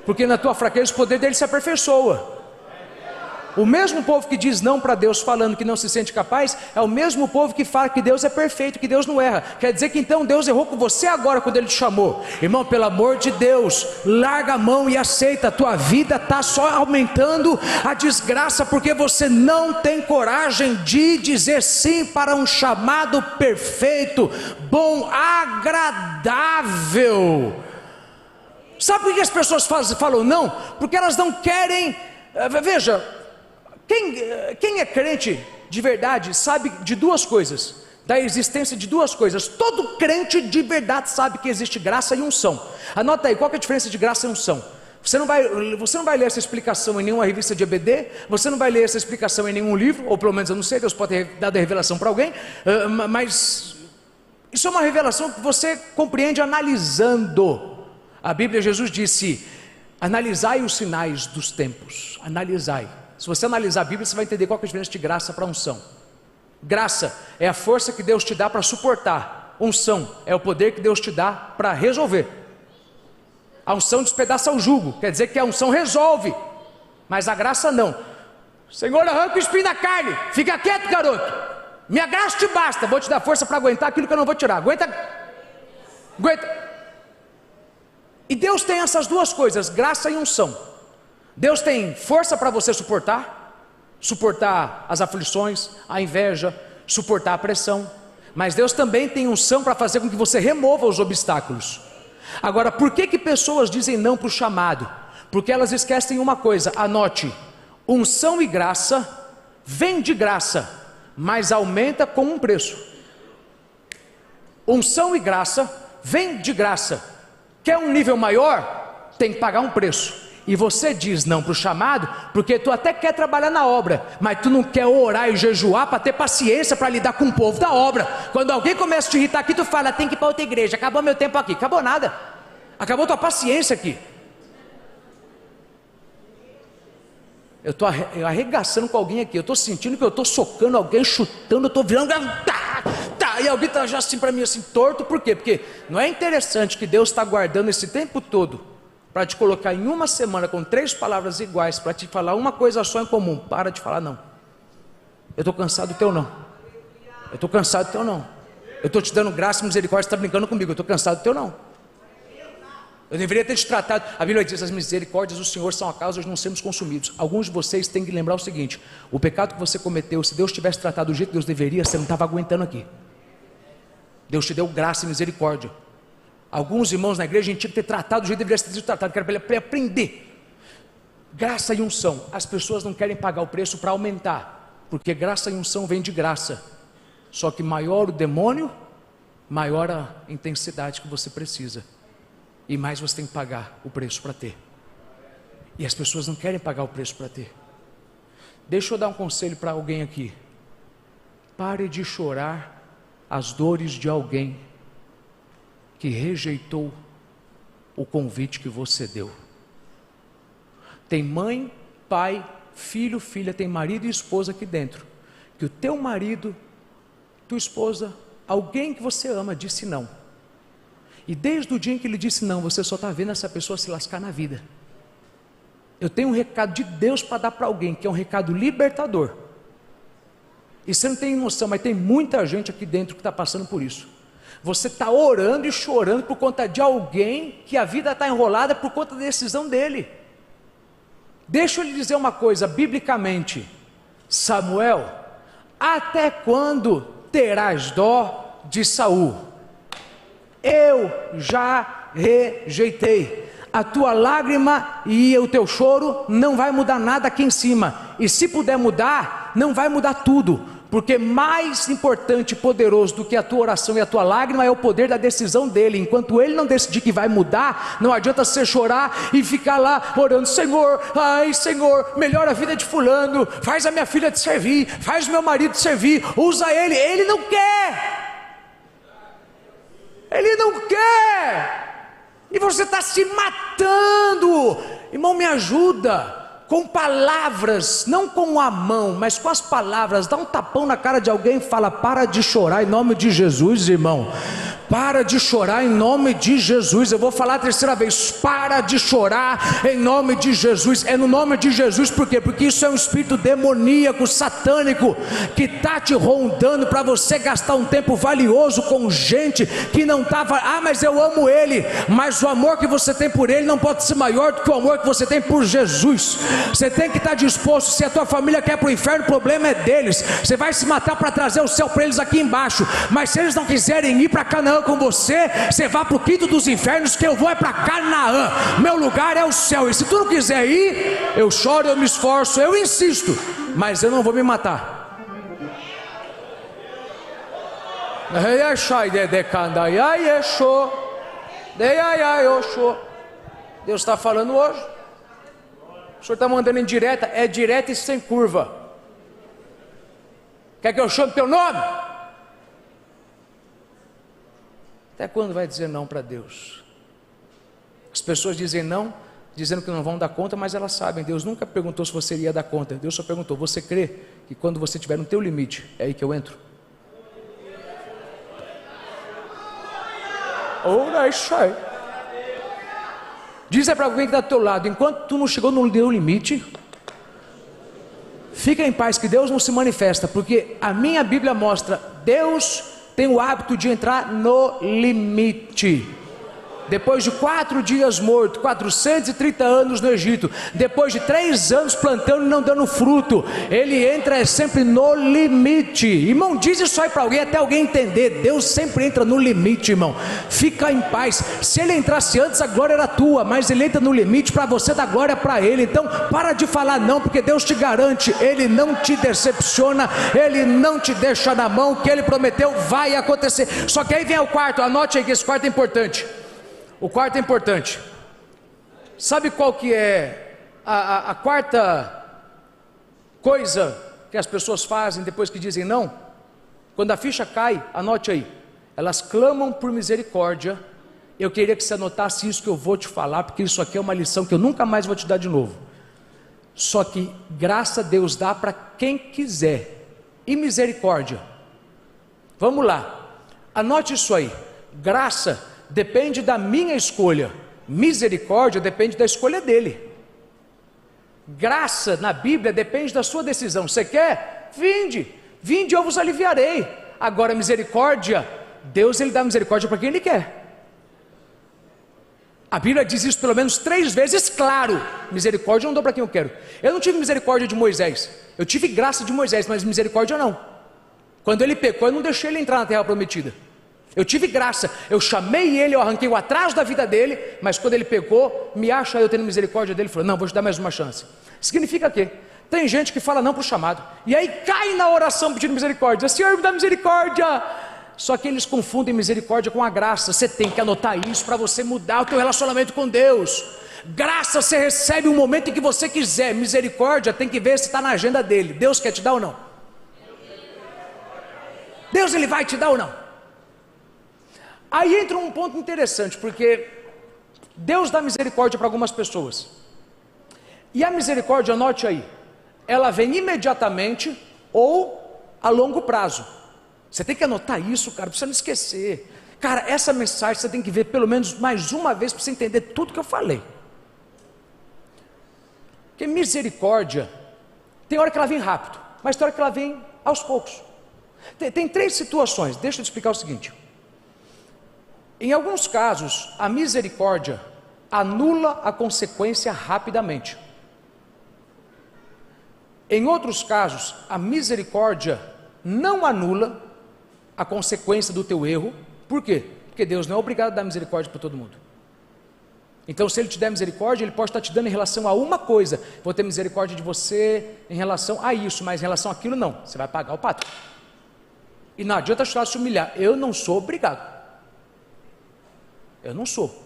porque na tua fraqueza o poder dele se aperfeiçoa. O mesmo povo que diz não para Deus, falando que não se sente capaz, é o mesmo povo que fala que Deus é perfeito, que Deus não erra. Quer dizer que então Deus errou com você agora quando Ele te chamou. Irmão, pelo amor de Deus, larga a mão e aceita. A tua vida está só aumentando a desgraça, porque você não tem coragem de dizer sim para um chamado perfeito, bom, agradável. Sabe por que as pessoas falam não? Porque elas não querem. Veja, quem é crente de verdade sabe de duas coisas, da existência de duas coisas. Todo crente de verdade sabe que existe graça e unção. Anota aí, qual que é a diferença de graça e unção? Você não vai ler essa explicação em nenhuma revista de EBD, você não vai ler essa explicação em nenhum livro, ou pelo menos eu não sei, Deus pode ter dado a revelação para alguém, mas isso é uma revelação que você compreende analisando. A Bíblia, Jesus disse, analisai os sinais dos tempos, analisai. Se você analisar a Bíblia, você vai entender qual que é a diferença de graça para unção. Graça é a força que Deus te dá para suportar. Unção é o poder que Deus te dá para resolver. A unção despedaça o jugo, quer dizer que a unção resolve, mas a graça não. Senhor, arranca o espinho da carne, fica quieto, garoto. Minha graça te basta, vou te dar força para aguentar aquilo que eu não vou tirar. Aguenta. E Deus tem essas duas coisas, graça e unção. Deus tem força para você suportar as aflições, a inveja, suportar a pressão, mas Deus também tem unção para fazer com que você remova os obstáculos. Agora, por que pessoas dizem não para o chamado? Porque elas esquecem uma coisa, anote, unção e graça vem de graça, mas aumenta com um preço. Unção e graça vem de graça, quer um nível maior? Tem que pagar um preço. E você diz não para o chamado, porque tu até quer trabalhar na obra, mas tu não quer orar e jejuar para ter paciência para lidar com o povo da obra. Quando alguém começa a te irritar aqui, tu fala, tem que ir para outra igreja, acabou meu tempo aqui. Acabou nada, acabou tua paciência aqui. Eu estou arregaçando com alguém aqui, eu estou sentindo que eu estou socando alguém, chutando, eu estou virando, e alguém está já assim para mim, assim, torto. Por quê? Porque não é interessante que Deus está guardando esse tempo todo para te colocar em uma semana com 3 palavras iguais, para te falar uma coisa só em comum. Para de falar não. Eu estou cansado do teu não. Eu estou cansado do teu não. Eu estou te dando graça e misericórdia, você está brincando comigo. Eu estou cansado do teu não. Eu deveria ter te tratado. A Bíblia diz, as misericórdias do Senhor são a causa de não sermos consumidos. Alguns de vocês têm que lembrar o seguinte: o pecado que você cometeu, se Deus tivesse tratado do jeito que Deus deveria, você não estava aguentando aqui. Deus te deu graça e misericórdia. Alguns irmãos na igreja, a gente tinha que ter tratado do jeito que deveria ter sido tratado, que era para ele aprender. Graça e unção. As pessoas não querem pagar o preço para aumentar, porque graça e unção vem de graça. Só que maior o demônio, maior a intensidade que você precisa, e mais você tem que pagar o preço para ter. E as pessoas não querem pagar o preço para ter. Deixa eu dar um conselho para alguém aqui. Pare de chorar as dores de alguém que rejeitou o convite que você deu. Tem mãe, pai, filho, filha, tem marido e esposa aqui dentro, que o teu marido, tua esposa, alguém que você ama disse não, e desde o dia em que ele disse não, você só está vendo essa pessoa se lascar na vida. Eu tenho um recado de Deus para dar para alguém, que é um recado libertador, e você não tem noção, mas tem muita gente aqui dentro que está passando por isso. Você está orando e chorando por conta de alguém que a vida está enrolada por conta da decisão dele. Deixa eu lhe dizer uma coisa, biblicamente, Samuel, até quando terás dó de Saul? Eu já rejeitei. A tua lágrima e o teu choro não vai mudar nada aqui em cima, e se puder mudar, não vai mudar tudo, porque mais importante e poderoso do que a tua oração e a tua lágrima é o poder da decisão dele. Enquanto ele não decidir que vai mudar, não adianta você chorar e ficar lá orando, Senhor, ai Senhor, melhora a vida de fulano, faz a minha filha te servir, faz o meu marido te servir, usa ele. Ele não quer, ele não quer, e você está se matando. Irmão, me ajuda com palavras, não com a mão, mas com as palavras. Dá um tapão na cara de alguém e fala, para de chorar em nome de Jesus, irmão. Para de chorar em nome de Jesus. Eu vou falar a 3ª vez, para de chorar em nome de Jesus. É no nome de Jesus, por quê? Porque isso é um espírito demoníaco, satânico, que está te rondando para você gastar um tempo valioso com gente que não estava, mas eu amo ele, mas o amor que você tem por ele não pode ser maior do que o amor que você tem por Jesus. Você tem que estar disposto. Se a tua família quer para o inferno, o problema é deles. Você vai se matar para trazer o céu para eles aqui embaixo, mas se eles não quiserem ir para Canaã com você, você vá para o quinto dos infernos, que eu vou é para Canaã. Meu lugar é o céu, e se tu não quiser ir, eu choro, eu me esforço, eu insisto, mas eu não vou me matar. Deus está falando hoje. O senhor está mandando em direta, é direta e sem curva. Quer que eu chame teu nome? Até quando vai dizer não para Deus? As pessoas dizem não, dizendo que não vão dar conta, mas elas sabem. Deus nunca perguntou se você iria dar conta. Deus só perguntou, você crê que quando você estiver no teu limite, é aí que eu entro? Ora, isso aí. Diz para alguém que está do teu lado, enquanto tu não chegou no teu limite, fica em paz, que Deus não se manifesta, porque a minha Bíblia mostra, Deus tem o hábito de entrar no limite. Depois de 4 dias morto, 430 anos no Egito, depois de 3 anos plantando e não dando fruto, ele entra sempre no limite. Irmão, diz isso aí para alguém, até alguém entender. Deus sempre entra no limite, irmão. Fica em paz. Se ele entrasse antes, a glória era tua, mas ele entra no limite para você dar glória para ele. Então para de falar não, porque Deus te garante, ele não te decepciona, ele não te deixa na mão. O que ele prometeu vai acontecer. Só que aí vem o quarto, anote aí que esse quarto é importante. O quarto é importante. Sabe qual que é a quarta coisa que as pessoas fazem depois que dizem não? Quando a ficha cai, anote aí, elas clamam por misericórdia. Eu queria que você anotasse isso que eu vou te falar, porque isso aqui é uma lição que eu nunca mais vou te dar de novo. Só que graça Deus dá para quem quiser, e misericórdia, vamos lá, anote isso aí. Graça depende da minha escolha, misericórdia depende da escolha dele. Graça na Bíblia depende da sua decisão. Você quer? Vinde eu vos aliviarei. Agora misericórdia, Deus ele dá misericórdia para quem ele quer. A Bíblia diz isso pelo menos 3 vezes, claro. Misericórdia eu não dou para quem eu quero. Eu não tive misericórdia de Moisés, eu tive graça de Moisés, mas misericórdia não. Quando ele pecou, eu não deixei ele entrar na terra prometida. Eu tive graça, eu chamei ele, eu arranquei o atraso da vida dele, mas quando ele pecou, me acha eu tendo misericórdia dele, falou, não, vou te dar mais uma chance. Significa que tem gente que fala não para o chamado, e aí cai na oração pedindo misericórdia, Senhor me dá misericórdia. Só que eles confundem misericórdia com a graça. Você tem que anotar isso para você mudar o teu relacionamento com Deus. Graça você recebe um momento em que você quiser, misericórdia tem que ver se está na agenda dele. Deus quer te dar ou não? Deus ele vai te dar ou não? Aí entra um ponto interessante, porque Deus dá misericórdia para algumas pessoas, e a misericórdia, anote aí, ela vem imediatamente ou a longo prazo. Você tem que anotar isso, cara, para você não esquecer. Cara, essa mensagem você tem que ver pelo menos mais uma vez para você entender tudo que eu falei. Porque misericórdia, tem hora que ela vem rápido, mas tem hora que ela vem aos poucos. Tem 3 situações, deixa eu te explicar o seguinte. Em alguns casos, a misericórdia anula a consequência rapidamente. Em outros casos, a misericórdia não anula a consequência do teu erro. Por quê? Porque Deus não é obrigado a dar misericórdia para todo mundo. Então se Ele te der misericórdia, Ele pode estar te dando em relação a uma coisa. Vou ter misericórdia de você em relação a isso, mas em relação àquilo não, você vai pagar o pato. E não adianta se humilhar, eu não sou obrigado. Eu não sou.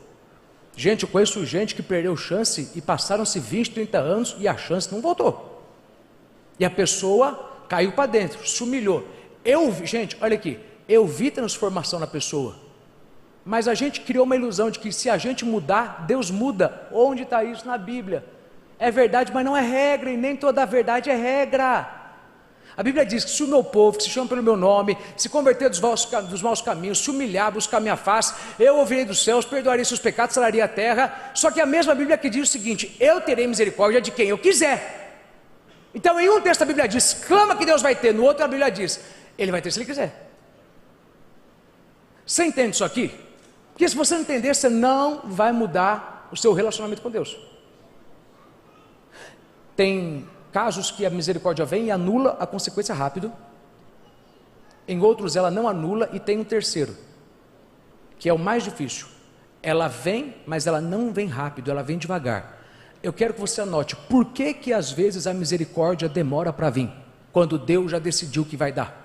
Gente, eu conheço gente que perdeu chance e passaram-se 20, 30 anos e a chance não voltou. E a pessoa caiu para dentro, se humilhou. Gente, olha aqui, eu vi transformação na pessoa, mas a gente criou uma ilusão de que se a gente mudar, Deus muda. Onde está isso na Bíblia? É verdade, mas não é regra, e nem toda a verdade é regra. A Bíblia diz que se o meu povo, que se chama pelo meu nome, se converter dos maus caminhos, se humilhar, buscar minha face, eu ouvirei dos céus, perdoarei seus pecados, sararei a terra. Só que a mesma Bíblia que diz o seguinte: eu terei misericórdia de quem eu quiser. Então em um texto a Bíblia diz, clama que Deus vai ter, no outro a Bíblia diz, Ele vai ter se Ele quiser. Você entende isso aqui? Porque se você não entender, você não vai mudar o seu relacionamento com Deus. Tem casos que a misericórdia vem e anula a consequência rápido. Em outros ela não anula, e tem um terceiro, que é o mais difícil. Ela vem, mas ela não vem rápido, ela vem devagar. Eu quero que você anote, por que que às vezes a misericórdia demora para vir, quando Deus já decidiu que vai dar?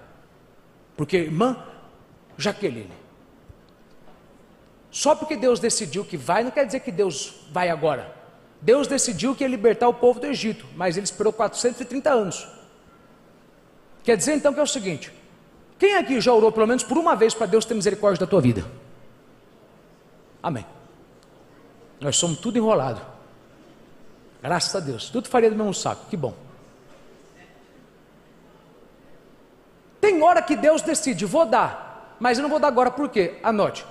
Porque, irmã Jaqueline, só porque Deus decidiu que vai, não quer dizer que Deus vai agora. Deus decidiu que ia libertar o povo do Egito, mas Ele esperou 430 anos. Quer dizer então que é o seguinte: quem aqui já orou pelo menos por uma vez para Deus ter misericórdia da tua vida? Amém. Nós somos tudo enrolado, graças a Deus, tudo faria do mesmo saco, que bom. Tem hora que Deus decide, vou dar, mas eu não vou dar agora. Por quê? Anote.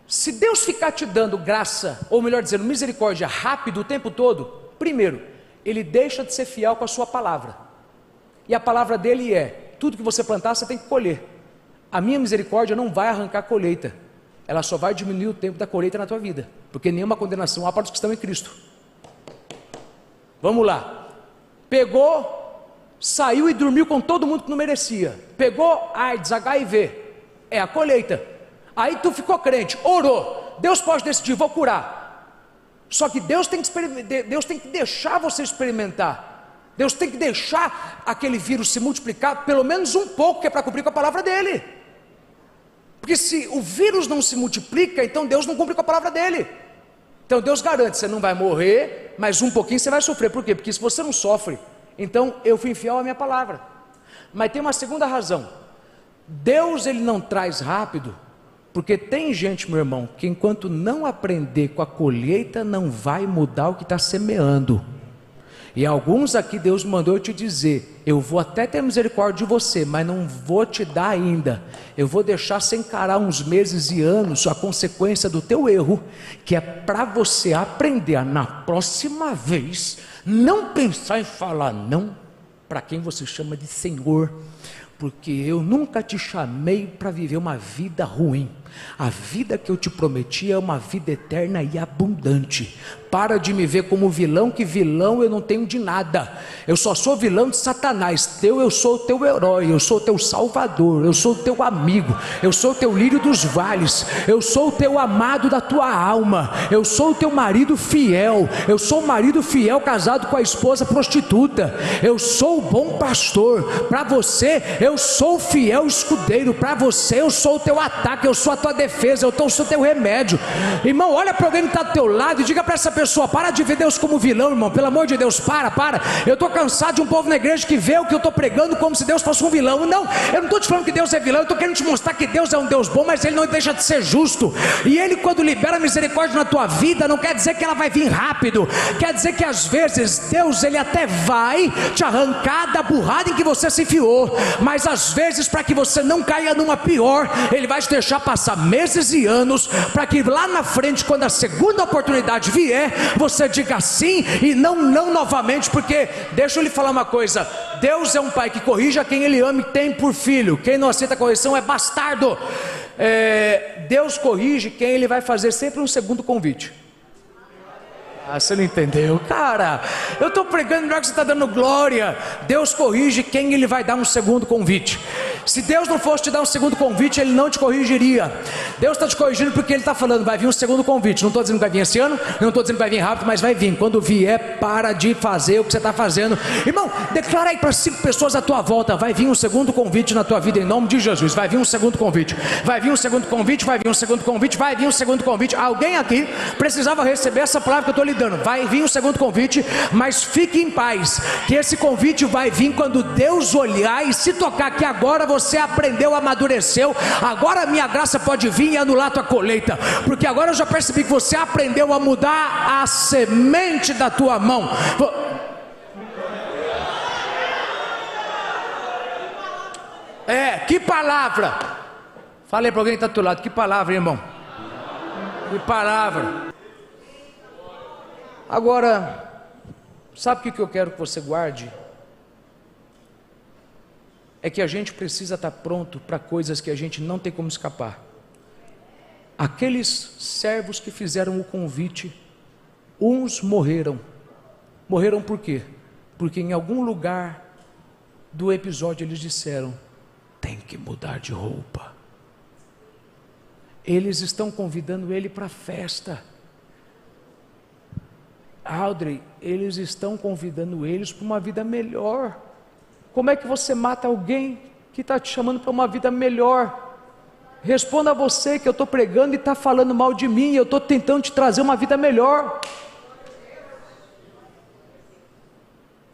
Se Deus ficar te dando graça, ou melhor dizendo, misericórdia rápido o tempo todo, primeiro, Ele deixa de ser fiel com a sua palavra. E a palavra dele é, tudo que você plantar você tem que colher. A minha misericórdia não vai arrancar a colheita, ela só vai diminuir o tempo da colheita na tua vida, porque nenhuma condenação há para os que estão em Cristo. Vamos lá. Pegou, saiu e dormiu com todo mundo que não merecia. Pegou AIDS, HIV, é a colheita. Aí tu ficou crente, orou, Deus pode decidir, vou curar. Só que Deus tem que deixar você experimentar. Deus tem que deixar aquele vírus se multiplicar pelo menos um pouco, que é para cumprir com a palavra dele. Porque se o vírus não se multiplica, então Deus não cumpre com a palavra dele. Então Deus garante, você não vai morrer, mas um pouquinho você vai sofrer. Por quê? Porque se você não sofre, então eu fui fiel à minha palavra. Mas tem uma segunda razão. Deus, ele não traz rápido, porque tem gente, meu irmão, que enquanto não aprender com a colheita, não vai mudar o que está semeando. E alguns aqui Deus mandou eu te dizer, eu vou até ter misericórdia de você, mas não vou te dar ainda, eu vou deixar você encarar uns meses e anos a consequência do teu erro, que é para você aprender a, na próxima vez, não pensar em falar não para quem você chama de Senhor, porque eu nunca te chamei para viver uma vida ruim. A vida que eu te prometi é uma vida eterna e abundante. Para de me ver como vilão, que vilão eu não tenho de nada. Eu só sou vilão de Satanás. Eu sou o teu herói, eu sou o teu salvador, eu sou o teu amigo, eu sou o teu lírio dos vales, eu sou o teu amado da tua alma, eu sou o teu marido fiel, eu sou o marido fiel casado com a esposa prostituta, eu sou o bom pastor. Para você eu sou o fiel escudeiro, para você eu sou o teu ataque, eu sou a tua defesa, eu sou o teu remédio. Irmão, olha para alguém que está do teu lado e diga para essa pessoa, para de ver Deus como vilão, irmão, pelo amor de Deus, para, eu estou cansado de um povo na igreja que vê o que eu estou pregando como se Deus fosse um vilão. Não, eu não estou te falando que Deus é vilão, eu estou querendo te mostrar que Deus é um Deus bom, mas Ele não deixa de ser justo, e Ele quando libera misericórdia na tua vida, não quer dizer que ela vai vir rápido, quer dizer que às vezes Deus, Ele até vai te arrancar da burrada em que você se enfiou, mas às vezes para que você não caia numa pior, Ele vai te deixar passar meses e anos, para que lá na frente, quando a segunda oportunidade vier, você diga sim e não novamente, porque deixa eu lhe falar uma coisa, Deus é um pai que corrige a quem Ele ama e tem por filho. Quem não aceita a correção é bastardo. Deus corrige quem Ele vai fazer sempre um segundo convite. Você não entendeu? Cara, eu estou pregando melhor que você está dando glória. Deus corrige quem Ele vai dar um segundo convite. Se Deus não fosse te dar um segundo convite, Ele não te corrigiria. Deus está te corrigindo porque Ele está falando, vai vir um segundo convite. Não estou dizendo que vai vir esse ano, não estou dizendo que vai vir rápido, mas vai vir. Quando vier, para de fazer o que você está fazendo. Irmão, declara aí para 5 pessoas à tua volta, vai vir um segundo convite na tua vida, em nome de Jesus. Vai vir um segundo convite, vai vir um segundo convite, vai vir um segundo convite, vai vir um segundo convite. Alguém aqui precisava receber essa palavra que eu estou lhe dando. Vai vir um segundo convite, mas fique em paz, que esse convite vai vir quando Deus olhar e se tocar que agora você aprendeu, amadureceu, agora a minha graça pode vir e anular a tua colheita, porque agora eu já percebi que você aprendeu a mudar a semente da tua mão. Que palavra! Falei para alguém que está do teu lado, que palavra, irmão? Que palavra! Agora, sabe o que eu quero que você guarde? É que a gente precisa estar pronto para coisas que a gente não tem como escapar. Aqueles servos que fizeram o convite, uns morreram. Morreram por quê? Porque em algum lugar do episódio eles disseram, tem que mudar de roupa. Eles estão convidando ele para a festa. Audrey, eles estão convidando eles para uma vida melhor. Como é que você mata alguém que está te chamando para uma vida melhor? Responda a você que eu estou pregando e está falando mal de mim, eu estou tentando te trazer uma vida melhor.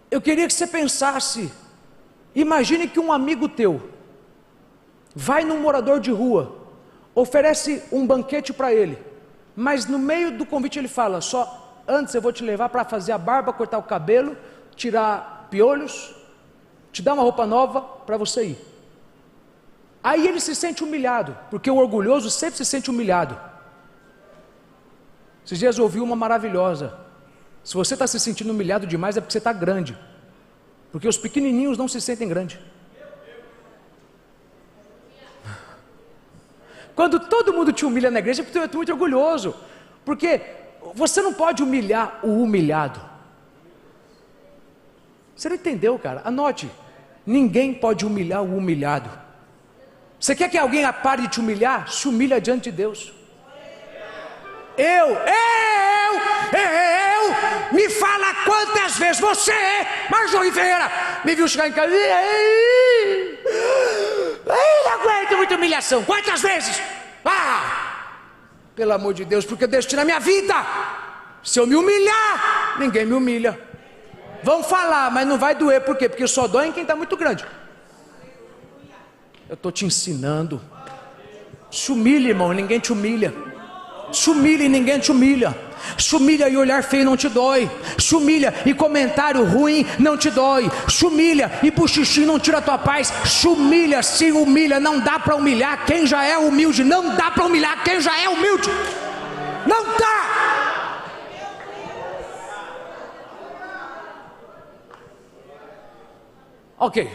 Eu queria que você pensasse, imagine que um amigo teu vai num morador de rua, oferece um banquete para ele, mas no meio do convite ele fala, antes eu vou te levar para fazer a barba, cortar o cabelo, tirar piolhos, te dar uma roupa nova para você ir. Aí ele se sente humilhado, porque o orgulhoso sempre se sente humilhado. Esses dias eu ouvi uma maravilhosa, se você está se sentindo humilhado demais é porque você está grande, porque os pequenininhos não se sentem grandes. Quando todo mundo te humilha na igreja é porque tu é muito orgulhoso, porque você não pode humilhar o humilhado. Você não entendeu, cara? Anote, ninguém pode humilhar o humilhado. Você quer que alguém pare de te humilhar? Se humilha diante de Deus. Me fala quantas vezes você, Marjorie Ferreira, me viu chegar em casa, não aguento muita humilhação. Quantas vezes? Pelo amor de Deus, porque eu deixo na minha vida. Se eu me humilhar, ninguém me humilha. Vão falar, mas não vai doer, por quê? Porque só dói em quem está muito grande. Eu estou te ensinando. Se humilha, irmão, ninguém te humilha. Se humilha e ninguém te humilha. Se humilha e olhar feio não te dói. Se humilha e comentário ruim não te dói. Se humilha e buchichim não tira a tua paz. Se humilha, se humilha. Não dá para humilhar quem já é humilde. Não dá para humilhar quem já é humilde. Não dá. Ok,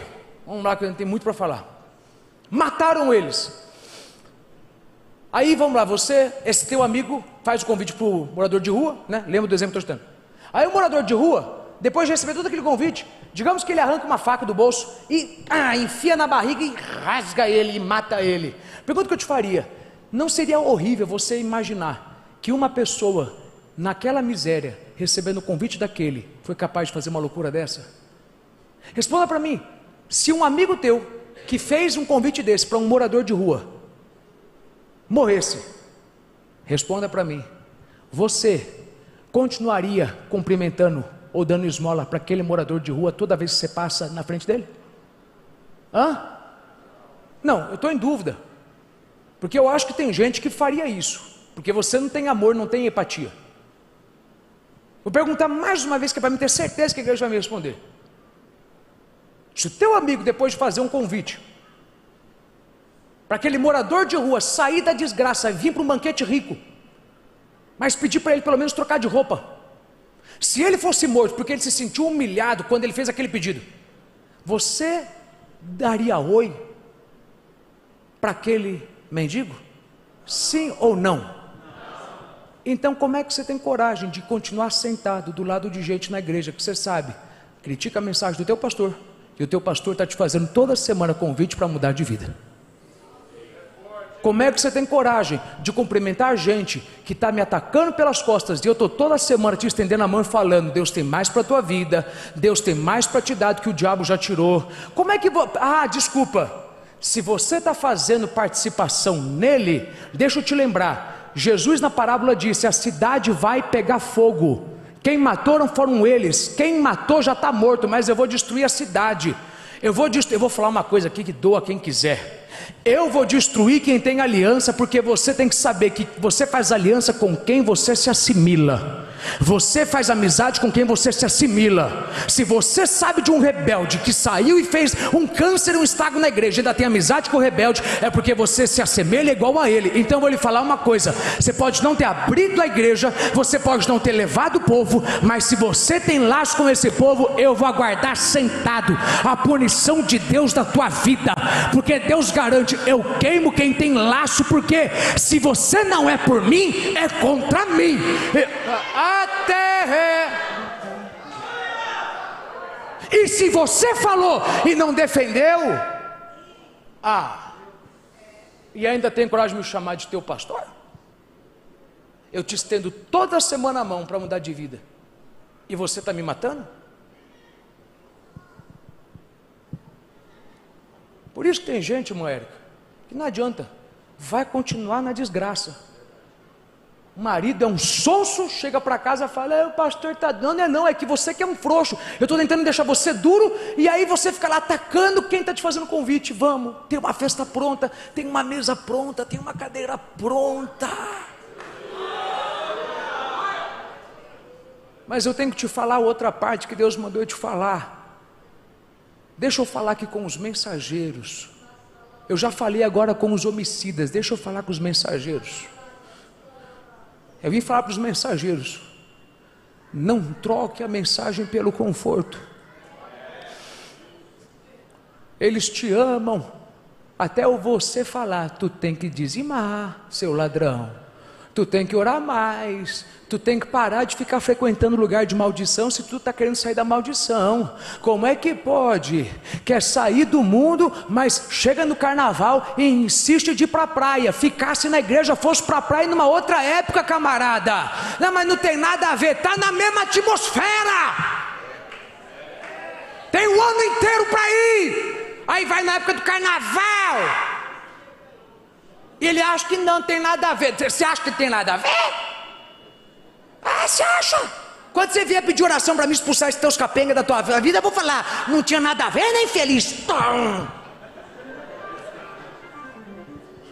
vamos lá que eu não tenho muito para falar. Mataram eles. Aí vamos lá, você, esse teu amigo, faz o convite para o morador de rua, né? Lembra do exemplo que eu estou citando. Aí o morador de rua, depois de receber todo aquele convite, digamos que ele arranca uma faca do bolso e enfia na barriga e rasga ele e mata ele. Pergunta que eu te faria: não seria horrível você imaginar que uma pessoa naquela miséria, recebendo o convite daquele, foi capaz de fazer uma loucura dessa? Responda para mim, se um amigo teu que fez um convite desse para um morador de rua morresse, responda para mim, você continuaria cumprimentando ou dando esmola para aquele morador de rua toda vez que você passa na frente dele? Não, eu estou em dúvida, porque eu acho que tem gente que faria isso, porque você não tem amor, não tem empatia. Vou perguntar mais uma vez, que é para me ter certeza que a igreja vai me responder. Se o teu amigo, depois de fazer um convite para aquele morador de rua sair da desgraça e vir para um banquete rico, mas pedir para ele pelo menos trocar de roupa, se ele fosse morto porque ele se sentiu humilhado quando ele fez aquele pedido, você daria oi para aquele mendigo? Sim ou não? Então como é que você tem coragem de continuar sentado do lado de gente na igreja que você sabe, critica a mensagem do teu pastor, e o teu pastor está te fazendo toda semana convite para mudar de vida? Como é que você tem coragem de cumprimentar gente que está me atacando pelas costas, e eu estou toda semana te estendendo a mão e falando, Deus tem mais para a tua vida, Deus tem mais para te dar do que o diabo já tirou? Como é que desculpa, se você está fazendo participação nele, deixa eu te lembrar, Jesus na parábola disse, a cidade vai pegar fogo, quem matou não foram eles, quem matou já está morto, mas eu vou destruir a cidade, eu vou falar uma coisa aqui que doa quem quiser, eu vou destruir quem tem aliança, porque você tem que saber que você faz aliança com quem você se assimila, você faz amizade com quem você se assimila. Se você sabe de um rebelde que saiu e fez um câncer, um estrago na igreja, e ainda tem amizade com o rebelde, é porque você se assemelha igual a ele. Então eu vou lhe falar uma coisa, você pode não ter abrido a igreja, você pode não ter levado o povo, mas se você tem laço com esse povo, eu vou aguardar sentado a punição de Deus da tua vida, porque Deus garante, eu queimo quem tem laço, porque se você não é por mim, é contra mim. E se você falou e não defendeu, e ainda tem coragem de me chamar de teu pastor? Eu te estendo toda semana a mão para mudar de vida, e você está me matando? Por isso que tem gente, irmã Érica, que não adianta, vai continuar na desgraça. O marido é um sonso, chega para casa e fala, o pastor está dando, não, é que você que é um frouxo, eu estou tentando deixar você duro, e aí você fica lá atacando quem está te fazendo convite. Vamos, tem uma festa pronta, tem uma mesa pronta, tem uma cadeira pronta. Mas eu tenho que te falar outra parte que Deus mandou eu te falar. Deixa eu falar aqui com os mensageiros. Eu já falei agora com os homicidas, deixa eu falar com os mensageiros. Eu vim falar para os mensageiros, não troque a mensagem pelo conforto. Eles te amam, até você falar, tu tem que dizimar, seu ladrão, tu tem que orar mais, tu tem que parar de ficar frequentando lugar de maldição, se tu está querendo sair da maldição. Como é que pode? Quer sair do mundo, mas chega no carnaval e insiste de ir para a praia, ficasse na igreja, fosse para a praia numa outra época, camarada. Não, mas não tem nada a ver, está na mesma atmosfera, tem o ano inteiro para ir, aí vai na época do carnaval, e ele acha que não tem nada a ver. Você acha que tem nada a ver? Você acha? Quando você vier pedir oração para me expulsar esses teus capengas da tua vida, eu vou falar, não tinha nada a ver, nem feliz.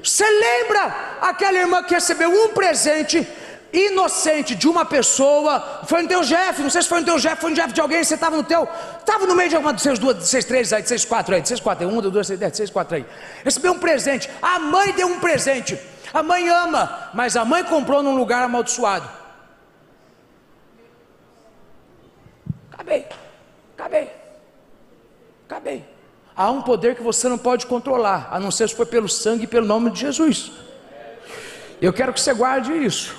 Você lembra aquela irmã que recebeu um presente inocente de uma pessoa? Foi no teu Jeff, não sei se foi no teu Jeff, foi no Jeff de alguém, você estava no teu, estava no meio de alguma de vocês duas, de vocês três aí, de vocês quatro aí, de vocês quatro aí, um, dois, três, de vocês quatro aí, recebeu um presente, a mãe deu um presente, a mãe ama, mas a mãe comprou num lugar amaldiçoado. Acabei. Há um poder que você não pode controlar, a não ser se for pelo sangue e pelo nome de Jesus. Eu quero que você guarde isso.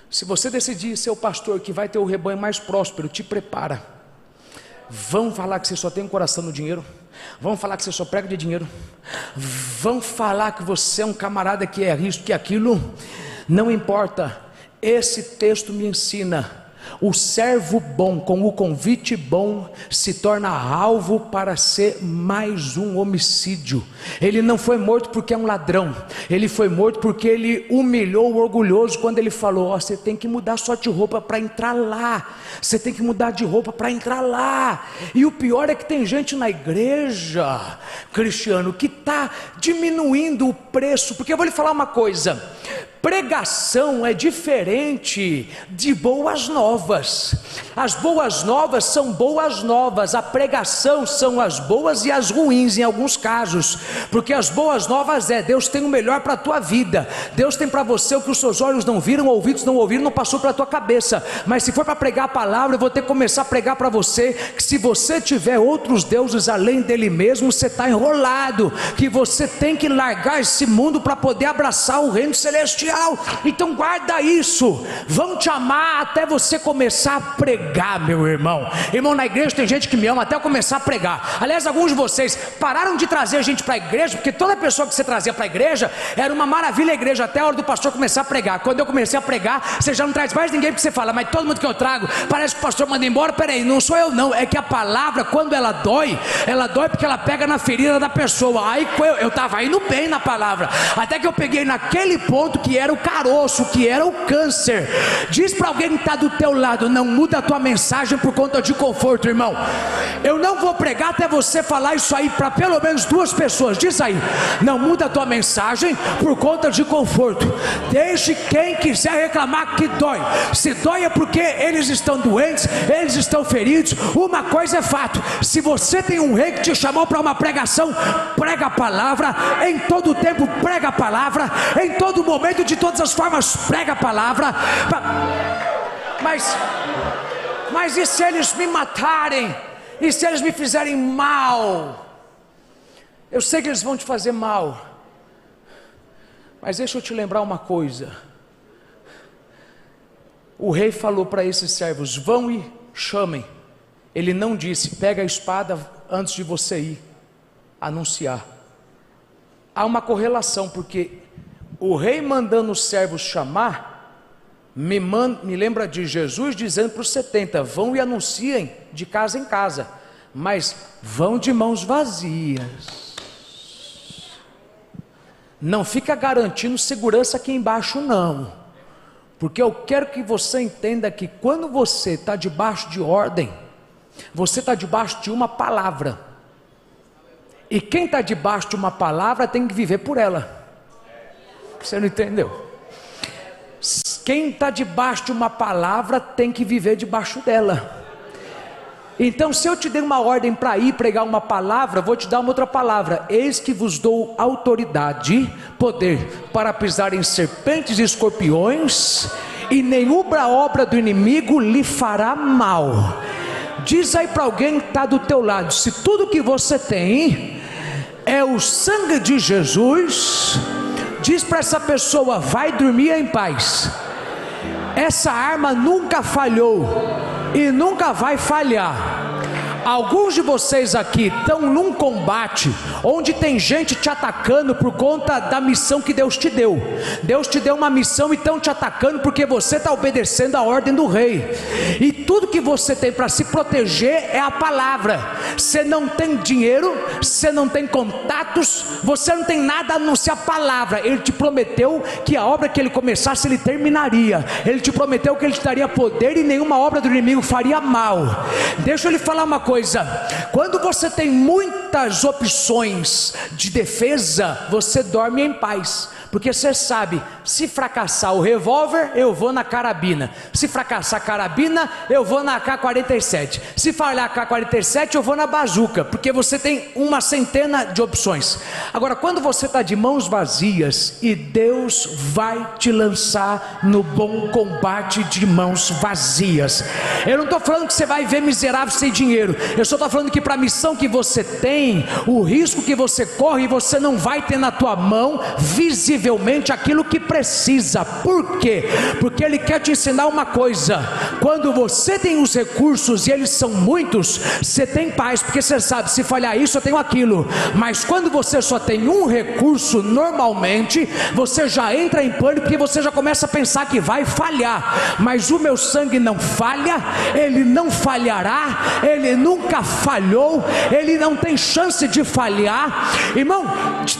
Se você decidir ser o pastor que vai ter o rebanho mais próspero, te prepara. Vão falar que você só tem um coração no dinheiro, vão falar que você só prega de dinheiro, vão falar que você é um camarada que é isso, que é aquilo. Não importa. Esse texto me ensina: o servo bom com o convite bom se torna alvo para ser mais um homicídio. Ele não foi morto porque é um ladrão, ele foi morto porque ele humilhou o orgulhoso quando ele falou: ó, você tem que mudar só de roupa para entrar lá, você tem que mudar de roupa para entrar lá. E o pior é que tem gente na igreja, Cristiano, que está diminuindo o preço, porque eu vou lhe falar uma coisa: pregação é diferente de boas novas. As boas novas são boas novas, a pregação são as boas e as ruins em alguns casos, porque as boas novas Deus tem o melhor para a tua vida, Deus tem para você o que os seus olhos não viram, ouvidos não ouviram, não passou pela tua cabeça. Mas se for para pregar a palavra, eu vou ter que começar a pregar para você que se você tiver outros deuses além dele mesmo, você está enrolado, que você tem que largar esse mundo para poder abraçar o reino celestial. Então guarda isso. Vão te amar até você começar a pregar, meu irmão. Irmão, na igreja tem gente que me ama até eu começar a pregar. Aliás, alguns de vocês pararam de trazer gente para a igreja, porque toda pessoa que você trazia para a igreja era uma maravilha a igreja, até a hora do pastor começar a pregar. Quando eu comecei a pregar, você já não traz mais ninguém, porque você fala: mas todo mundo que eu trago, parece que o pastor manda embora. Peraí, não sou eu não, é que a palavra, quando ela dói porque ela pega na ferida da pessoa. Aí eu estava indo bem na palavra, até que eu peguei naquele ponto que era o caroço, que era o câncer. Diz para alguém que está do teu lado: não muda a tua mensagem por conta de conforto, irmão. Eu não vou pregar até você falar isso aí para pelo menos duas pessoas. Diz aí: não muda a tua mensagem por conta de conforto. Deixe quem quiser reclamar que dói. Se dói é porque eles estão doentes, eles estão feridos. Uma coisa é fato: se você tem um rei que te chamou para uma pregação, prega a palavra em todo tempo, prega a palavra em todo momento, de todas as formas, prega a palavra. Mas e se eles me matarem? E se eles me fizerem mal? Eu sei que eles vão te fazer mal, mas deixa eu te lembrar uma coisa. O rei falou para esses servos: vão e chamem. Ele não disse: pega a espada antes de você ir anunciar. Há uma correlação, porque o rei mandando os servos chamar me lembra de Jesus dizendo para os 70: vão e anunciem de casa em casa, mas vão de mãos vazias. Não fica garantindo segurança aqui embaixo não, porque eu quero que você entenda que quando você está debaixo de ordem, você está debaixo de uma palavra, e quem está debaixo de uma palavra tem que viver por ela. Você não entendeu? Quem está debaixo de uma palavra tem que viver debaixo dela. Então, se eu te dei uma ordem para ir pregar uma palavra, vou te dar uma outra palavra: eis que vos dou autoridade, poder para pisar em serpentes e escorpiões, e nenhuma obra do inimigo lhe fará mal. Diz aí para alguém que está do teu lado: se tudo que você tem é o sangue de Jesus, diz para essa pessoa: vai dormir em paz. Essa arma nunca falhou e nunca vai falhar. Alguns de vocês aqui estão num combate onde tem gente te atacando por conta da missão que Deus te deu. Deus te deu uma missão e estão te atacando porque você está obedecendo a ordem do rei, e tudo que você tem para se proteger é a palavra. Você não tem dinheiro, você não tem contatos, você não tem nada a não ser a palavra. Ele te prometeu que a obra que ele começasse, ele terminaria. Ele te prometeu que ele te daria poder e nenhuma obra do inimigo faria mal. Deixa eu lhe falar uma coisa: quando você tem muitas opções de defesa, você dorme em paz, porque você sabe, se fracassar o revólver, eu vou na carabina. Se fracassar a carabina, eu vou na AK-47. Se falhar a AK-47, eu vou na bazuca, porque você tem uma centena de opções. Agora, quando você está de mãos vazias, e Deus vai te lançar no bom combate de mãos vazias. Eu não estou falando que você vai ver miserável sem dinheiro, eu só estou falando que para a missão que você tem, o risco que você corre, você não vai ter na tua mão visivelmente aquilo que precisa. Por quê? Porque ele quer te ensinar uma coisa: quando você tem os recursos e eles são muitos, você tem paz, porque você sabe, se falhar isso eu tenho aquilo. Mas quando você só tem um recurso, normalmente você já entra em pânico, porque você já começa a pensar que vai falhar. Mas o meu sangue não falha, ele não falhará, ele nunca falhou, ele não tem chance de falhar. Irmão,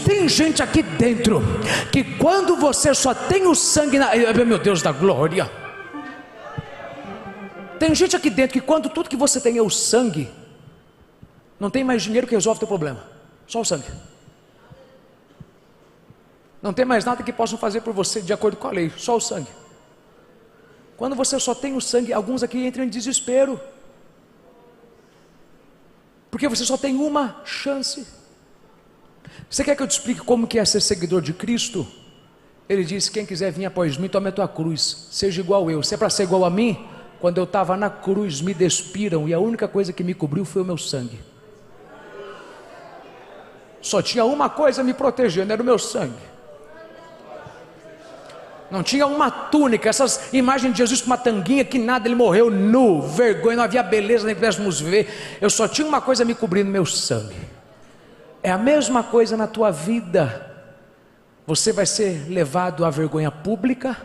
tem gente aqui dentro que quando você só tem o sangue meu Deus da glória, tem gente aqui dentro que quando tudo que você tem é o sangue, não tem mais dinheiro que resolve o teu problema, só o sangue. Não tem mais nada que possam fazer por você de acordo com a lei, só o sangue. Quando você só tem o sangue, alguns aqui entram em desespero, porque você só tem uma chance. Você quer que eu te explique como que é ser seguidor de Cristo? Ele disse: quem quiser vir após mim, tome a tua cruz, seja igual eu. Se é para ser igual a mim, quando eu estava na cruz me despiram, e a única coisa que me cobriu foi o meu sangue. Só tinha uma coisa me protegendo, era o meu sangue. Não tinha uma túnica, essas imagens de Jesus com uma tanguinha, que nada, ele morreu nu, vergonha, não havia beleza nem pudéssemos ver. Eu só tinha uma coisa me cobrindo, meu sangue. É a mesma coisa na tua vida. Você vai ser levado à vergonha pública,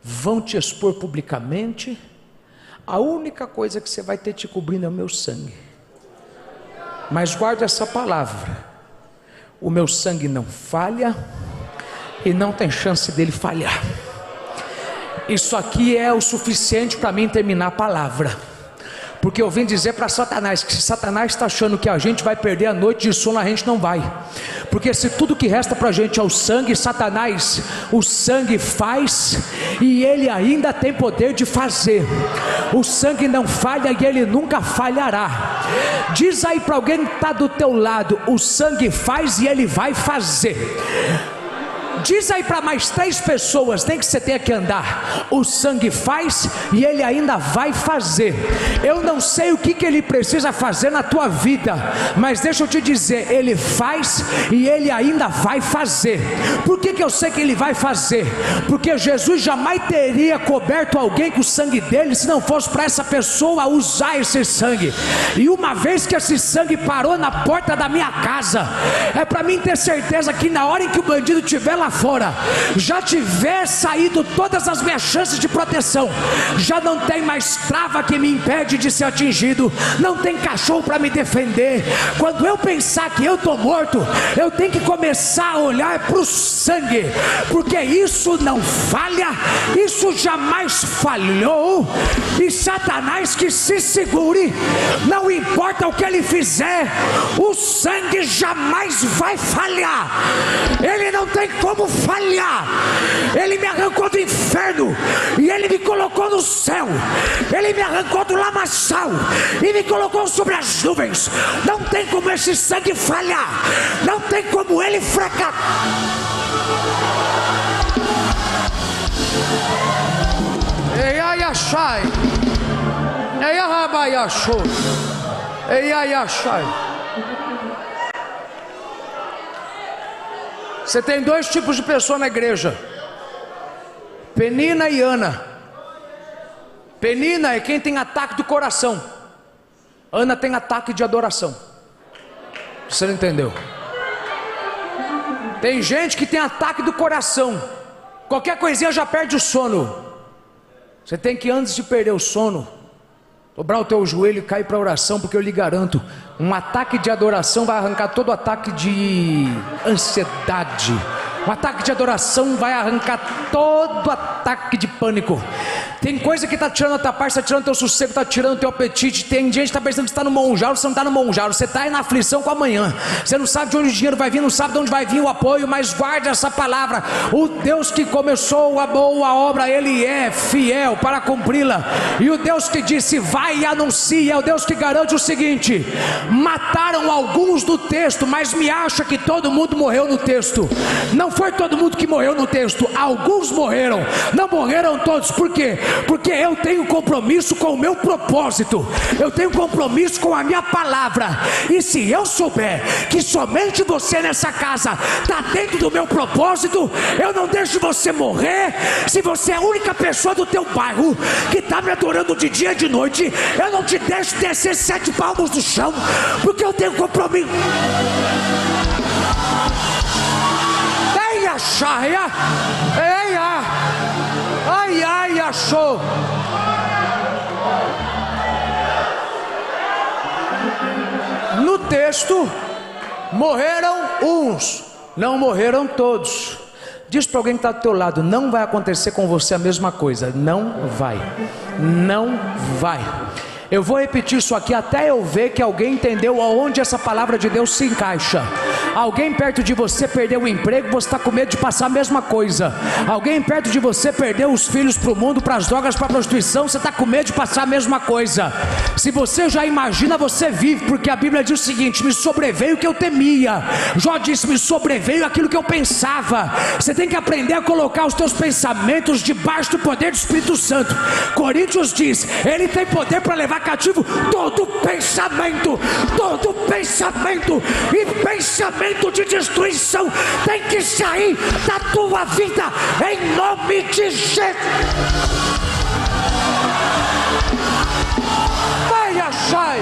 vão te expor publicamente, a única coisa que você vai ter te cobrindo é o meu sangue. Mas guarda essa palavra: o meu sangue não falha, e não tem chance dele falhar. Isso aqui é o suficiente para mim terminar a palavra, porque eu vim dizer para Satanás que se Satanás está achando que a gente vai perder a noite de sono, a gente não vai. Porque se tudo que resta para a gente é o sangue, Satanás, o sangue faz, e ele ainda tem poder de fazer. O sangue não falha e ele nunca falhará. Diz aí para alguém que está do teu lado: o sangue faz e ele vai fazer. Diz aí para mais 3 pessoas, nem que você tenha que andar: o sangue faz e ele ainda vai fazer. Eu não sei o que ele precisa fazer na tua vida, mas deixa eu te dizer, ele faz e ele ainda vai fazer. Por que eu sei que ele vai fazer? Porque Jesus jamais teria coberto alguém com o sangue dele se não fosse para essa pessoa usar esse sangue. E uma vez que esse sangue parou na porta da minha casa, é para mim ter certeza que na hora em que o bandido estiver lá fora, já tiver saído todas as minhas chances de proteção, já não tem mais trava que me impede de ser atingido, não tem cachorro para me defender. Quando eu pensar que eu estou morto, eu tenho que começar a olhar para o sangue, porque isso não falha, isso jamais falhou. E Satanás que se segure, não importa o que ele fizer, o sangue jamais vai falhar. Ele não tem como falhar. Ele me arrancou do inferno e ele me colocou no céu. Ele me arrancou do lamaçal e me colocou sobre as nuvens. Não tem como esse sangue falhar, não tem como ele fracassar. Ei, ai, achai. Ei, arrabai, achou. Ei, ai, achai. Você tem 2 tipos de pessoa na igreja: Penina e Ana. Penina é quem tem ataque do coração, Ana tem ataque de adoração. Você não entendeu? Tem gente que tem ataque do coração. Qualquer coisinha já perde o sono. Você tem que, antes de perder o sono, dobrar o teu joelho e cair para a oração, porque eu lhe garanto, um ataque de adoração vai arrancar todo ataque de ansiedade. Um ataque de adoração vai arrancar todo ataque de pânico. Tem coisa que está tirando a tua paz, está tirando teu sossego, está tirando teu apetite. Tem gente que está pensando que está no monjaro, você não está no monjaro, você está aí na aflição com amanhã. Você não sabe de onde o dinheiro vai vir, não sabe de onde vai vir o apoio, mas guarde essa palavra. O Deus que começou a boa obra, Ele é fiel para cumpri-la. E o Deus que disse vai e anuncia, é o Deus que garante o seguinte: mataram alguns do texto, mas me acha que todo mundo morreu no texto. Não foi todo mundo que morreu no texto, alguns morreram, não morreram todos. Por quê? Porque eu tenho compromisso com o meu propósito, eu tenho compromisso com a minha palavra. E se eu souber que somente você nessa casa está dentro do meu propósito, eu não deixo você morrer. Se você é a única pessoa do teu bairro que está me adorando de dia e de noite, eu não te deixo descer 7 palmos do chão, porque eu tenho compromisso. Eia, chaia, eia, ai, ai, achou. No texto, morreram uns, não morreram todos. Diz para alguém que está do teu lado: não vai acontecer com você a mesma coisa. Não vai, não vai. Eu vou repetir isso aqui até eu ver que alguém entendeu aonde essa palavra de Deus se encaixa. Alguém perto de você perdeu o emprego, você está com medo de passar a mesma coisa. Alguém perto de você perdeu os filhos para o mundo, para as drogas, para a prostituição, você está com medo de passar a mesma coisa. Se você já imagina, você vive, porque a Bíblia diz o seguinte: me sobreveio o que eu temia. Jó disse: me sobreveio aquilo que eu pensava. Você tem que aprender a colocar os teus pensamentos debaixo do poder do Espírito Santo. Coríntios diz: Ele tem poder para levar cativo todo pensamento e pensamento de destruição tem que sair da tua vida em nome de Jesus. Vai, achai.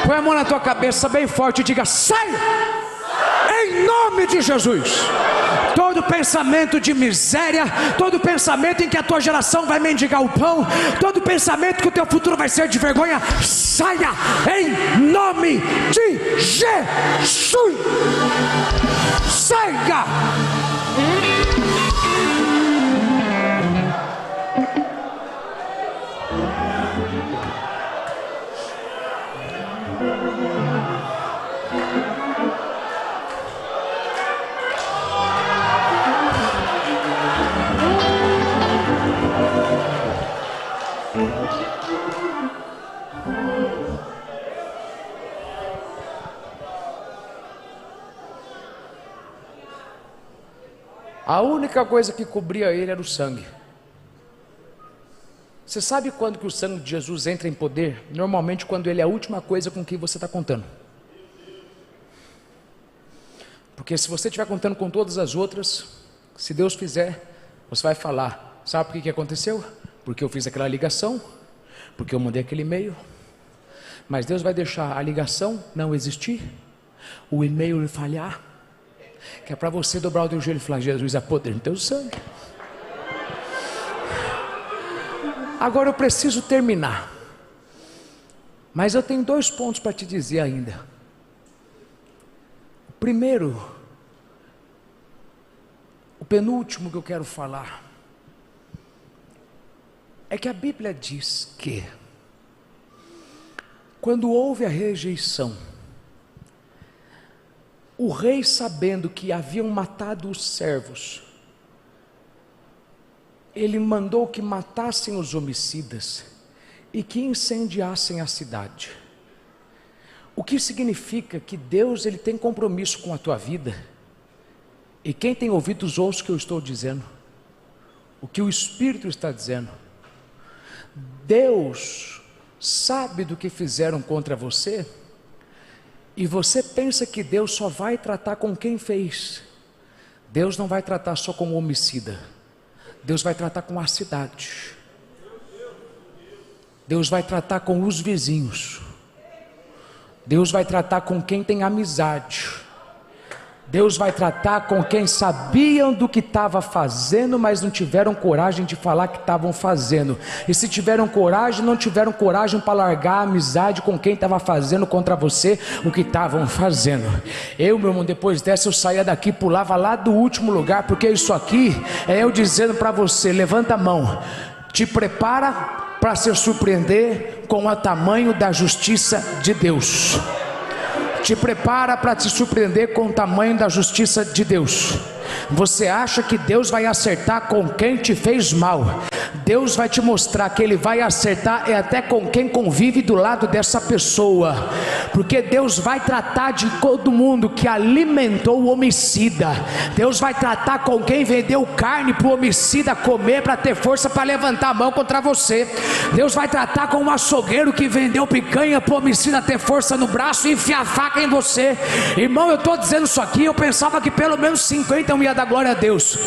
Põe a mão na tua cabeça bem forte e diga: sai! Em nome de Jesus. Todo pensamento de miséria, todo pensamento em que a tua geração vai mendigar o pão, todo pensamento que o teu futuro vai ser de vergonha, saia em nome de Jesus. Saia! A única coisa que cobria ele era o sangue. Você sabe quando que o sangue de Jesus entra em poder? Normalmente quando ele é a última coisa com que você está contando. Porque se você estiver contando com todas as outras, se Deus fizer, você vai falar: sabe por que aconteceu? Porque eu fiz aquela ligação, porque eu mandei aquele e-mail. Mas Deus vai deixar a ligação não existir, o e-mail falhar, que é para você dobrar o teu joelho e falar: Jesus, há poder no teu sangue. Agora eu preciso terminar, mas eu tenho 2 pontos para te dizer ainda. O primeiro, o penúltimo que eu quero falar, é que a Bíblia diz que quando houve a rejeição, o rei, sabendo que haviam matado os servos, ele mandou que matassem os homicidas e que incendiassem a cidade. O que significa que Deus, ele tem compromisso com a tua vida. E quem tem ouvidos ouça o que eu estou dizendo, o que o Espírito está dizendo. Deus sabe do que fizeram contra você, E você pensa que Deus só vai tratar com quem fez. Deus não vai tratar só com o homicida. Deus vai tratar com a cidade. Deus vai tratar com os vizinhos. Deus vai tratar com quem tem amizade. Deus vai tratar com quem sabiam do que estava fazendo, mas não tiveram coragem de falar que estavam fazendo. E se tiveram coragem, não tiveram coragem para largar a amizade com quem estava fazendo contra você o que estavam fazendo. Eu, meu irmão, depois dessa eu saía daqui, pulava lá do último lugar, porque isso aqui é eu dizendo para você: levanta a mão, te prepara para se surpreender com o tamanho da justiça de Deus. Te prepara para te surpreender com o tamanho da justiça de Deus. Você acha que Deus vai acertar com quem te fez mal? Deus vai te mostrar que Ele vai acertar até com quem convive do lado dessa pessoa, porque Deus vai tratar de todo mundo que alimentou o homicida. Deus vai tratar com quem vendeu carne para o homicida comer, para ter força para levantar a mão contra você. Deus vai tratar com um açougueiro que vendeu picanha para o homicida ter força no braço e enfiar a faca em você. Irmão, eu estou dizendo isso aqui, eu pensava que pelo menos 50 ia dar glória a Deus,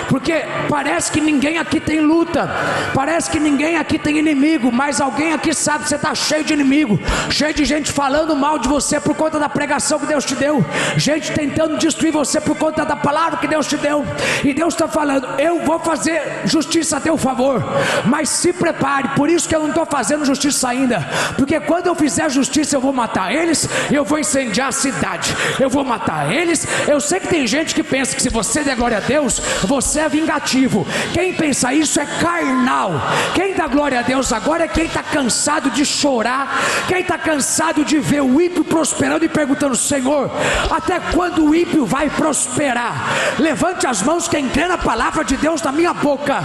porque parece que ninguém aqui tem luta, parece que ninguém aqui tem inimigo, mas alguém aqui sabe que você está cheio de inimigo, cheio de gente falando mal de você por conta da pregação que Deus te deu, gente tentando destruir você por conta da palavra que Deus te deu. E Deus está falando: eu vou fazer justiça a teu favor, mas se prepare. Por isso que eu não estou fazendo justiça ainda, porque quando eu fizer justiça eu vou matar eles, eu vou incendiar a cidade, eu vou matar eles. Eu sei que tem gente que pensa que se você der glória a Deus, você é vingativo. Quem pensa isso é carnal. Quem dá glória a Deus agora é quem está cansado de chorar, quem está cansado de ver o ímpio prosperando e perguntando: Senhor, até quando o ímpio vai prosperar? Levante as mãos quem crê na palavra de Deus da minha boca.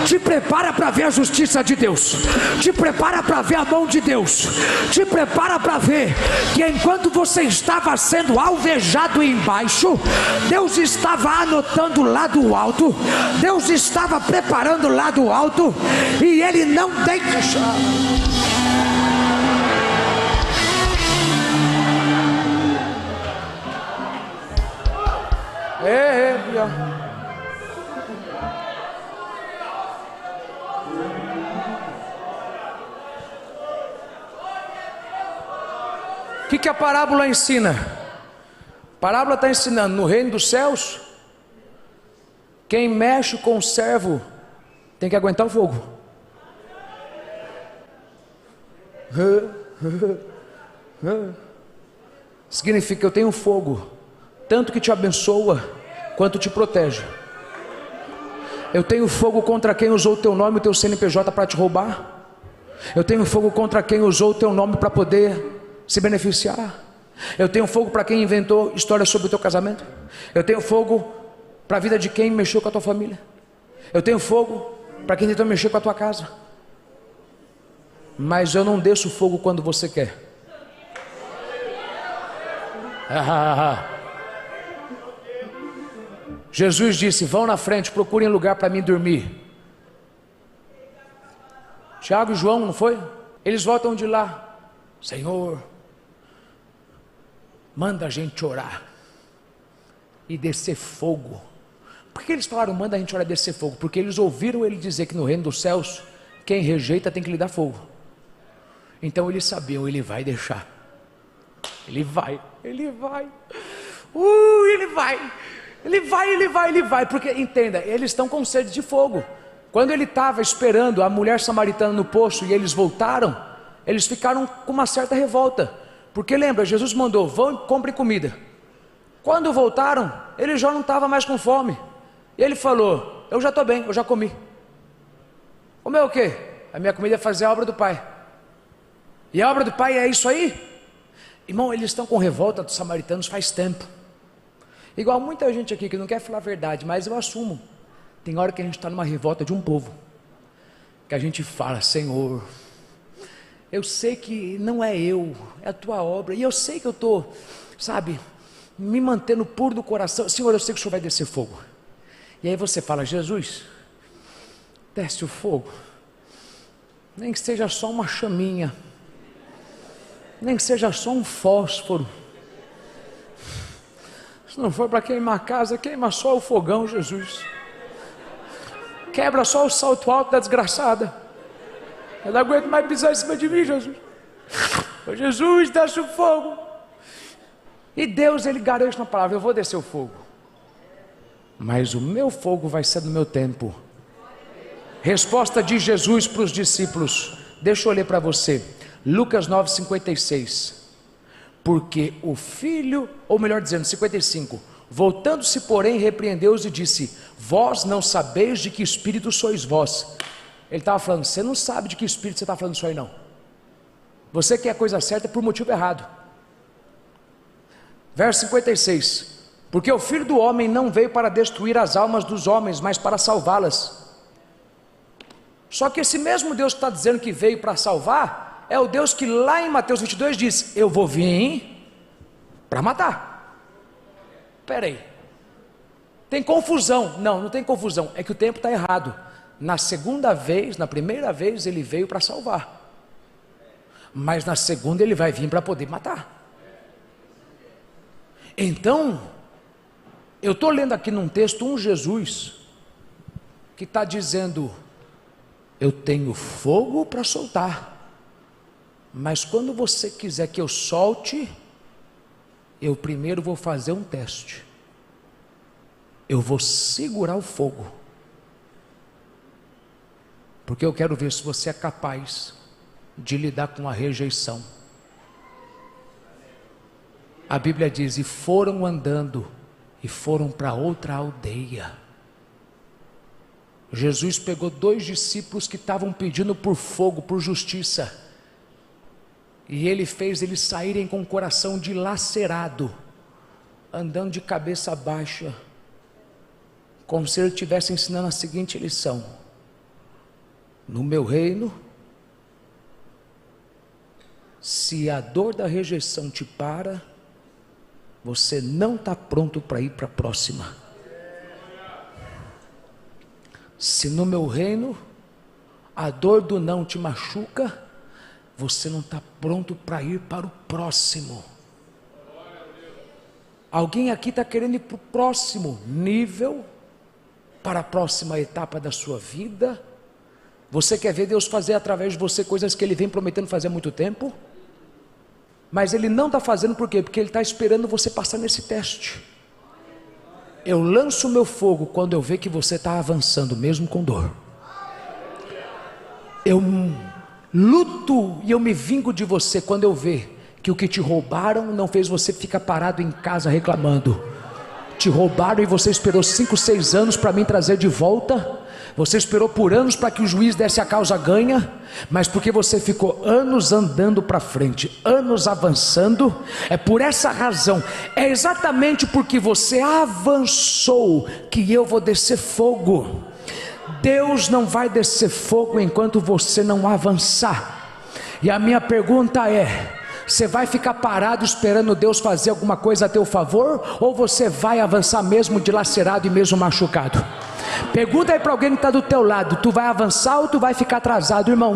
Te prepara para ver a justiça de Deus, te prepara para ver a mão de Deus, te prepara para ver que enquanto você estava sendo alvejado embaixo, Deus estava anotando lá do alto, Deus estava preparando lá do alto, e Ele não deixa. O que a parábola ensina? A parábola está ensinando: no reino dos céus, quem mexe com o servo tem que aguentar o fogo. Significa que eu tenho fogo, tanto que te abençoa quanto te protege. Eu tenho fogo contra quem usou o teu nome e o teu CNPJ para te roubar. Eu tenho fogo contra quem usou o teu nome para poder se beneficiar. Eu tenho fogo para quem inventou histórias sobre o teu casamento. Eu tenho fogo para a vida de quem mexeu com a tua família. Eu tenho fogo para quem tentou mexer com a tua casa. Mas eu não desço fogo quando você quer. Jesus disse: vão na frente, procurem lugar para mim dormir. Tiago e João, não foi? Eles voltam de lá: Senhor, manda a gente orar e descer fogo. Por que eles falaram manda a gente orar e descer fogo? Porque eles ouviram ele dizer que no reino dos céus, quem rejeita tem que lhe dar fogo. Então eles sabiam: ele vai deixar, ele vai, ele vai, ele vai, porque entenda, eles estão com sede de fogo. Quando ele estava esperando a mulher samaritana no poço e eles voltaram, eles ficaram com uma certa revolta, porque lembra, Jesus mandou: vão e comprem comida. Quando voltaram, ele já não estava mais com fome, e ele falou: eu já estou bem, eu já comi. Comeu o quê? A minha comida é fazer a obra do Pai. E a obra do Pai é isso aí? Irmão, eles estão com revolta dos samaritanos faz tempo. Igual muita gente aqui que não quer falar a verdade, mas eu assumo. Tem hora que a gente está numa revolta de um povo, que a gente fala: Senhor, eu sei que não é eu, é a tua obra, e eu sei que eu estou, sabe, me mantendo puro do coração. Senhor, eu sei que o Senhor vai descer fogo. E aí você fala: Jesus, desce o fogo, nem que seja só uma chaminha, nem que seja só um fósforo, Se não for para queimar a casa, queima só o fogão, Jesus. Quebra só o salto alto da desgraçada. Eu não aguento mais pisar em cima de mim, Jesus. Ô Jesus, desce o fogo. E Deus, Ele garante na palavra: eu vou descer o fogo, mas o meu fogo vai ser no meu tempo. Resposta de Jesus para os discípulos. Deixa eu ler para você, Lucas 9,56. Porque o filho, ou melhor dizendo, 55, voltando-se porém repreendeu-os e disse: vós não sabeis de que espírito sois vós. Ele estava falando: você não sabe de que espírito você está falando isso aí não. Você quer a coisa certa por motivo errado. Verso 56, porque o Filho do Homem não veio para destruir as almas dos homens, mas para salvá-las. Só que esse mesmo Deus que está dizendo que veio para salvar, é o Deus que lá em Mateus 22 diz: eu vou vir para matar. Espera aí, tem confusão? Não, não tem confusão, é que o tempo está errado. Na segunda vez, na primeira vez ele veio para salvar, mas na segunda ele vai vir para poder matar. Então, eu estou lendo aqui num texto um Jesus que está dizendo: eu tenho fogo para soltar, mas quando você quiser que eu solte, eu primeiro vou fazer um teste. Eu vou segurar o fogo, porque eu quero ver se você é capaz de lidar com a rejeição. A Bíblia diz: e foram andando e foram para outra aldeia. Jesus pegou 2 discípulos que estavam pedindo por fogo, por justiça, e ele fez eles saírem com o coração dilacerado, andando de cabeça baixa, como se ele estivesse ensinando a seguinte lição: no meu reino, se a dor da rejeição te para, você não está pronto para ir para a próxima. Se no meu reino a dor do não te machuca, você não está pronto para ir para o próximo. Alguém aqui está querendo ir para o próximo nível, para a próxima etapa da sua vida. Você quer ver Deus fazer através de você coisas que Ele vem prometendo fazer há muito tempo, mas Ele não está fazendo. Por quê? Porque Ele está esperando você passar nesse teste. Eu lanço o meu fogo quando eu ver que você está avançando, mesmo com dor. Eu luto e eu me vingo de você quando eu ver que o que te roubaram não fez você ficar parado em casa reclamando. Te roubaram e você esperou 5, 6 anos para mim trazer de volta. Você esperou por anos para que o juiz desse a causa ganha, mas porque você ficou anos andando para frente, anos avançando, é por essa razão, é exatamente porque você avançou que eu vou descer fogo. Deus não vai descer fogo enquanto você não avançar. E a minha pergunta é: você vai ficar parado esperando Deus fazer alguma coisa a teu favor, ou você vai avançar mesmo dilacerado e mesmo machucado? Pergunta aí para alguém que está do teu lado: tu vai avançar ou tu vai ficar atrasado, irmão?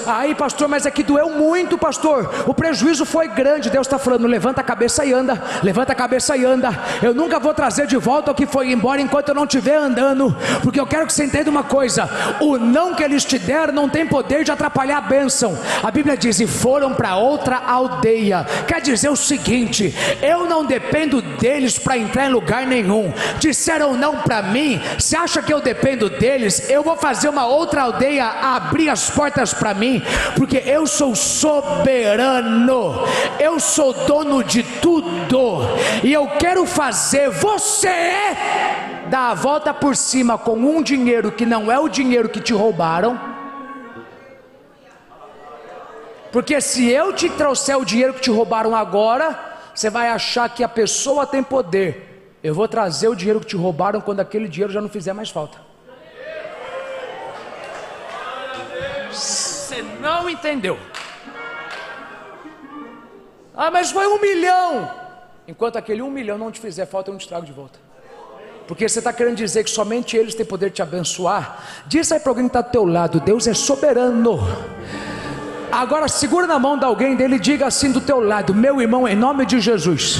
Aí pastor, mas é que doeu muito, pastor, o prejuízo foi grande. Deus está falando: levanta a cabeça e anda, levanta a cabeça e anda. Eu nunca vou trazer de volta o que foi embora enquanto eu não estiver andando, porque eu quero que você entenda uma coisa: o não que eles te deram não tem poder de atrapalhar a bênção. A Bíblia diz: e foram para outra aldeia. Quer dizer o seguinte: eu não dependo deles para entrar em lugar nenhum. Disseram não para mim. Você acha que eu dependo deles? Eu vou fazer uma outra aldeia abrir as portas para mim, porque eu sou soberano, eu sou dono de tudo, e eu quero fazer você dar a volta por cima com um dinheiro que não é o dinheiro que te roubaram. Porque se eu te trouxer o dinheiro que te roubaram agora, você vai achar que a pessoa tem poder. Eu vou trazer o dinheiro que te roubaram quando aquele dinheiro já não fizer mais falta. Você não entendeu. Ah, mas foi 1 milhão. Enquanto aquele 1 milhão não te fizer falta, eu não te trago de volta. Porque você está querendo dizer que somente eles têm poder de te abençoar. Diz aí para alguém que está do teu lado: Deus é soberano. Agora segura na mão de alguém dele e diga assim do teu lado: meu irmão, em nome de Jesus,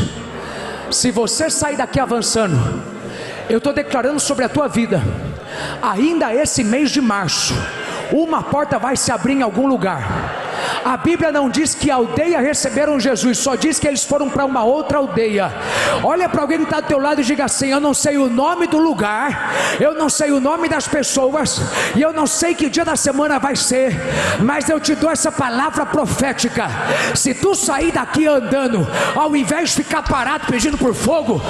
Se você sair daqui avançando, eu estou declarando sobre a tua vida, ainda esse mês de março, uma porta vai se abrir em algum lugar. A Bíblia não diz que a aldeia receberam Jesus, só diz que eles foram para uma outra aldeia. Olha para alguém que está do teu lado e diga assim: eu não sei o nome do lugar, eu não sei o nome das pessoas, e eu não sei que dia da semana vai ser, mas eu te dou essa palavra profética. Se tu sair daqui andando, ao invés de ficar parado pedindo por fogo,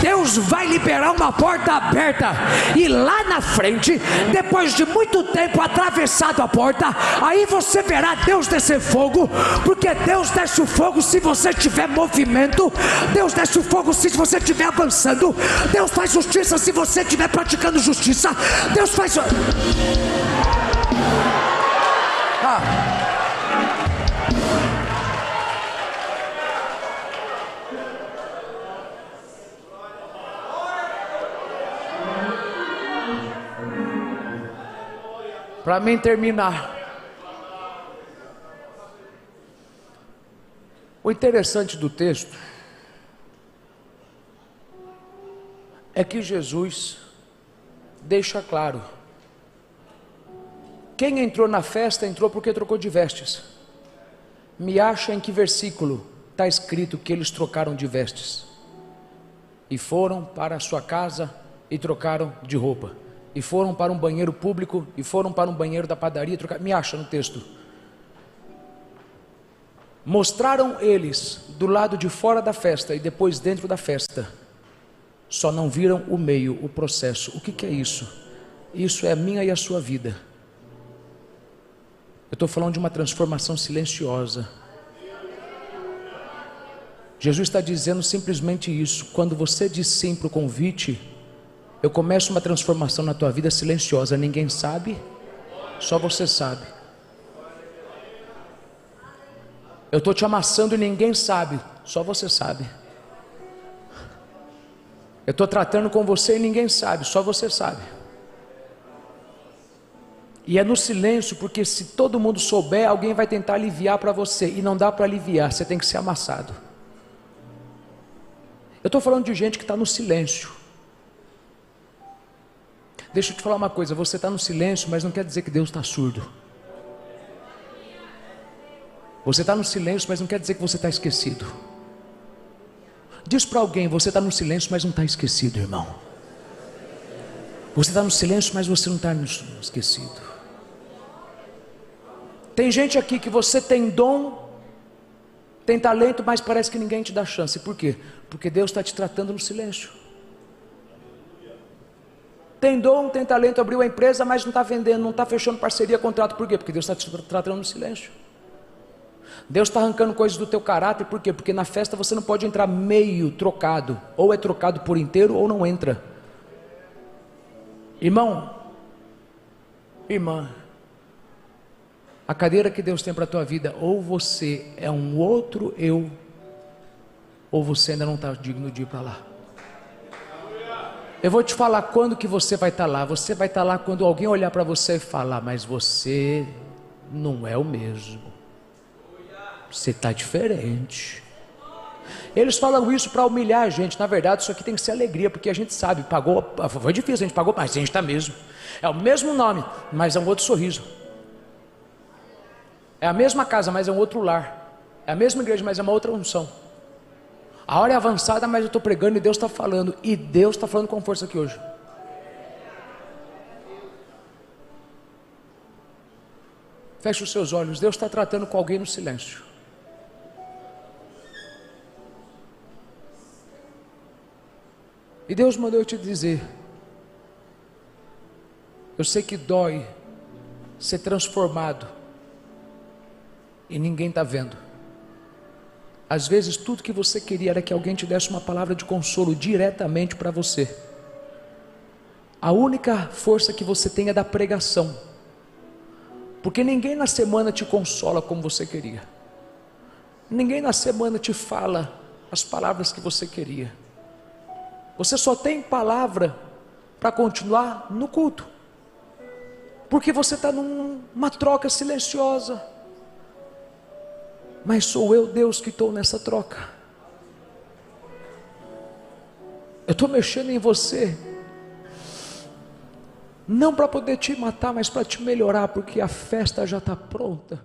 Deus vai liberar uma porta aberta, e lá na frente, depois de muito tempo atravessado a porta, aí você verá Deus descer fogo, porque Deus desce o fogo se você tiver movimento, Deus desce o fogo se você estiver avançando, Deus faz justiça se você estiver praticando justiça, Deus faz... Para mim terminar, o interessante do texto é que Jesus deixa claro: quem entrou na festa entrou porque trocou de vestes. Me acha em que versículo está escrito que eles trocaram de vestes e foram para a sua casa e trocaram de roupa, e foram para um banheiro público e foram para um banheiro da padaria trocar? Me acha no texto. Mostraram eles do lado de fora da festa e depois dentro da festa, só não viram o meio, o processo. O que é isso? Isso é a minha e a sua vida. Eu estou falando de uma transformação silenciosa. Jesus está dizendo simplesmente isso: quando você diz sim para o convite, eu começo uma transformação na tua vida silenciosa. Ninguém sabe, só você sabe. Eu estou te amassando e ninguém sabe, só você sabe. Eu estou tratando com você e ninguém sabe, só você sabe. E é no silêncio, porque se todo mundo souber, alguém vai tentar aliviar para você, e não dá para aliviar, você tem que ser amassado. Eu estou falando de gente que está no silêncio. Deixa eu te falar uma coisa: você está no silêncio, mas não quer dizer que Deus está surdo. Você está no silêncio, mas não quer dizer que você está esquecido. Diz para alguém: você está no silêncio, mas não está esquecido, irmão. Você está no silêncio, mas você não está esquecido. Tem gente aqui que você tem dom, tem talento, mas parece que ninguém te dá chance. Por quê? Porque Deus está te tratando no silêncio. Tem dom, tem talento, abriu a empresa, mas não está vendendo, não está fechando parceria, contrato. Por quê? Porque Deus está te tratando no silêncio. Deus está arrancando coisas do teu caráter. Por quê? Porque na festa você não pode entrar meio trocado. Ou é trocado por inteiro ou não entra. Irmão, irmã, a cadeira que Deus tem para a tua vida, ou você é um outro eu, ou você ainda não está digno de ir para lá. Eu vou te falar quando que você vai estar lá. Você vai estar lá quando alguém olhar para você e falar: mas você não é o mesmo, você está diferente. Eles falam isso para humilhar a gente. Na verdade, isso aqui tem que ser alegria, porque a gente sabe, pagou, foi difícil, a gente pagou, mas a gente está mesmo. É o mesmo nome, mas é um outro sorriso. É a mesma casa, mas é um outro lar. É a mesma igreja, mas é uma outra unção. A hora é avançada, mas eu estou pregando e Deus está falando. E Deus está falando com força aqui hoje. Feche os seus olhos. Deus está tratando com alguém no silêncio. E Deus mandou eu te dizer: eu sei que dói ser transformado e ninguém está vendo. Às vezes tudo que você queria era que alguém te desse uma palavra de consolo diretamente para você. A única força que você tem é da pregação, porque ninguém na semana te consola como você queria. Ninguém na semana te fala as palavras que você queria. Você só tem palavra para continuar no culto, porque você está numa troca silenciosa. Mas sou eu, Deus, que estou nessa troca. Eu estou mexendo em você, não para poder te matar, mas para te melhorar, porque a festa já está pronta.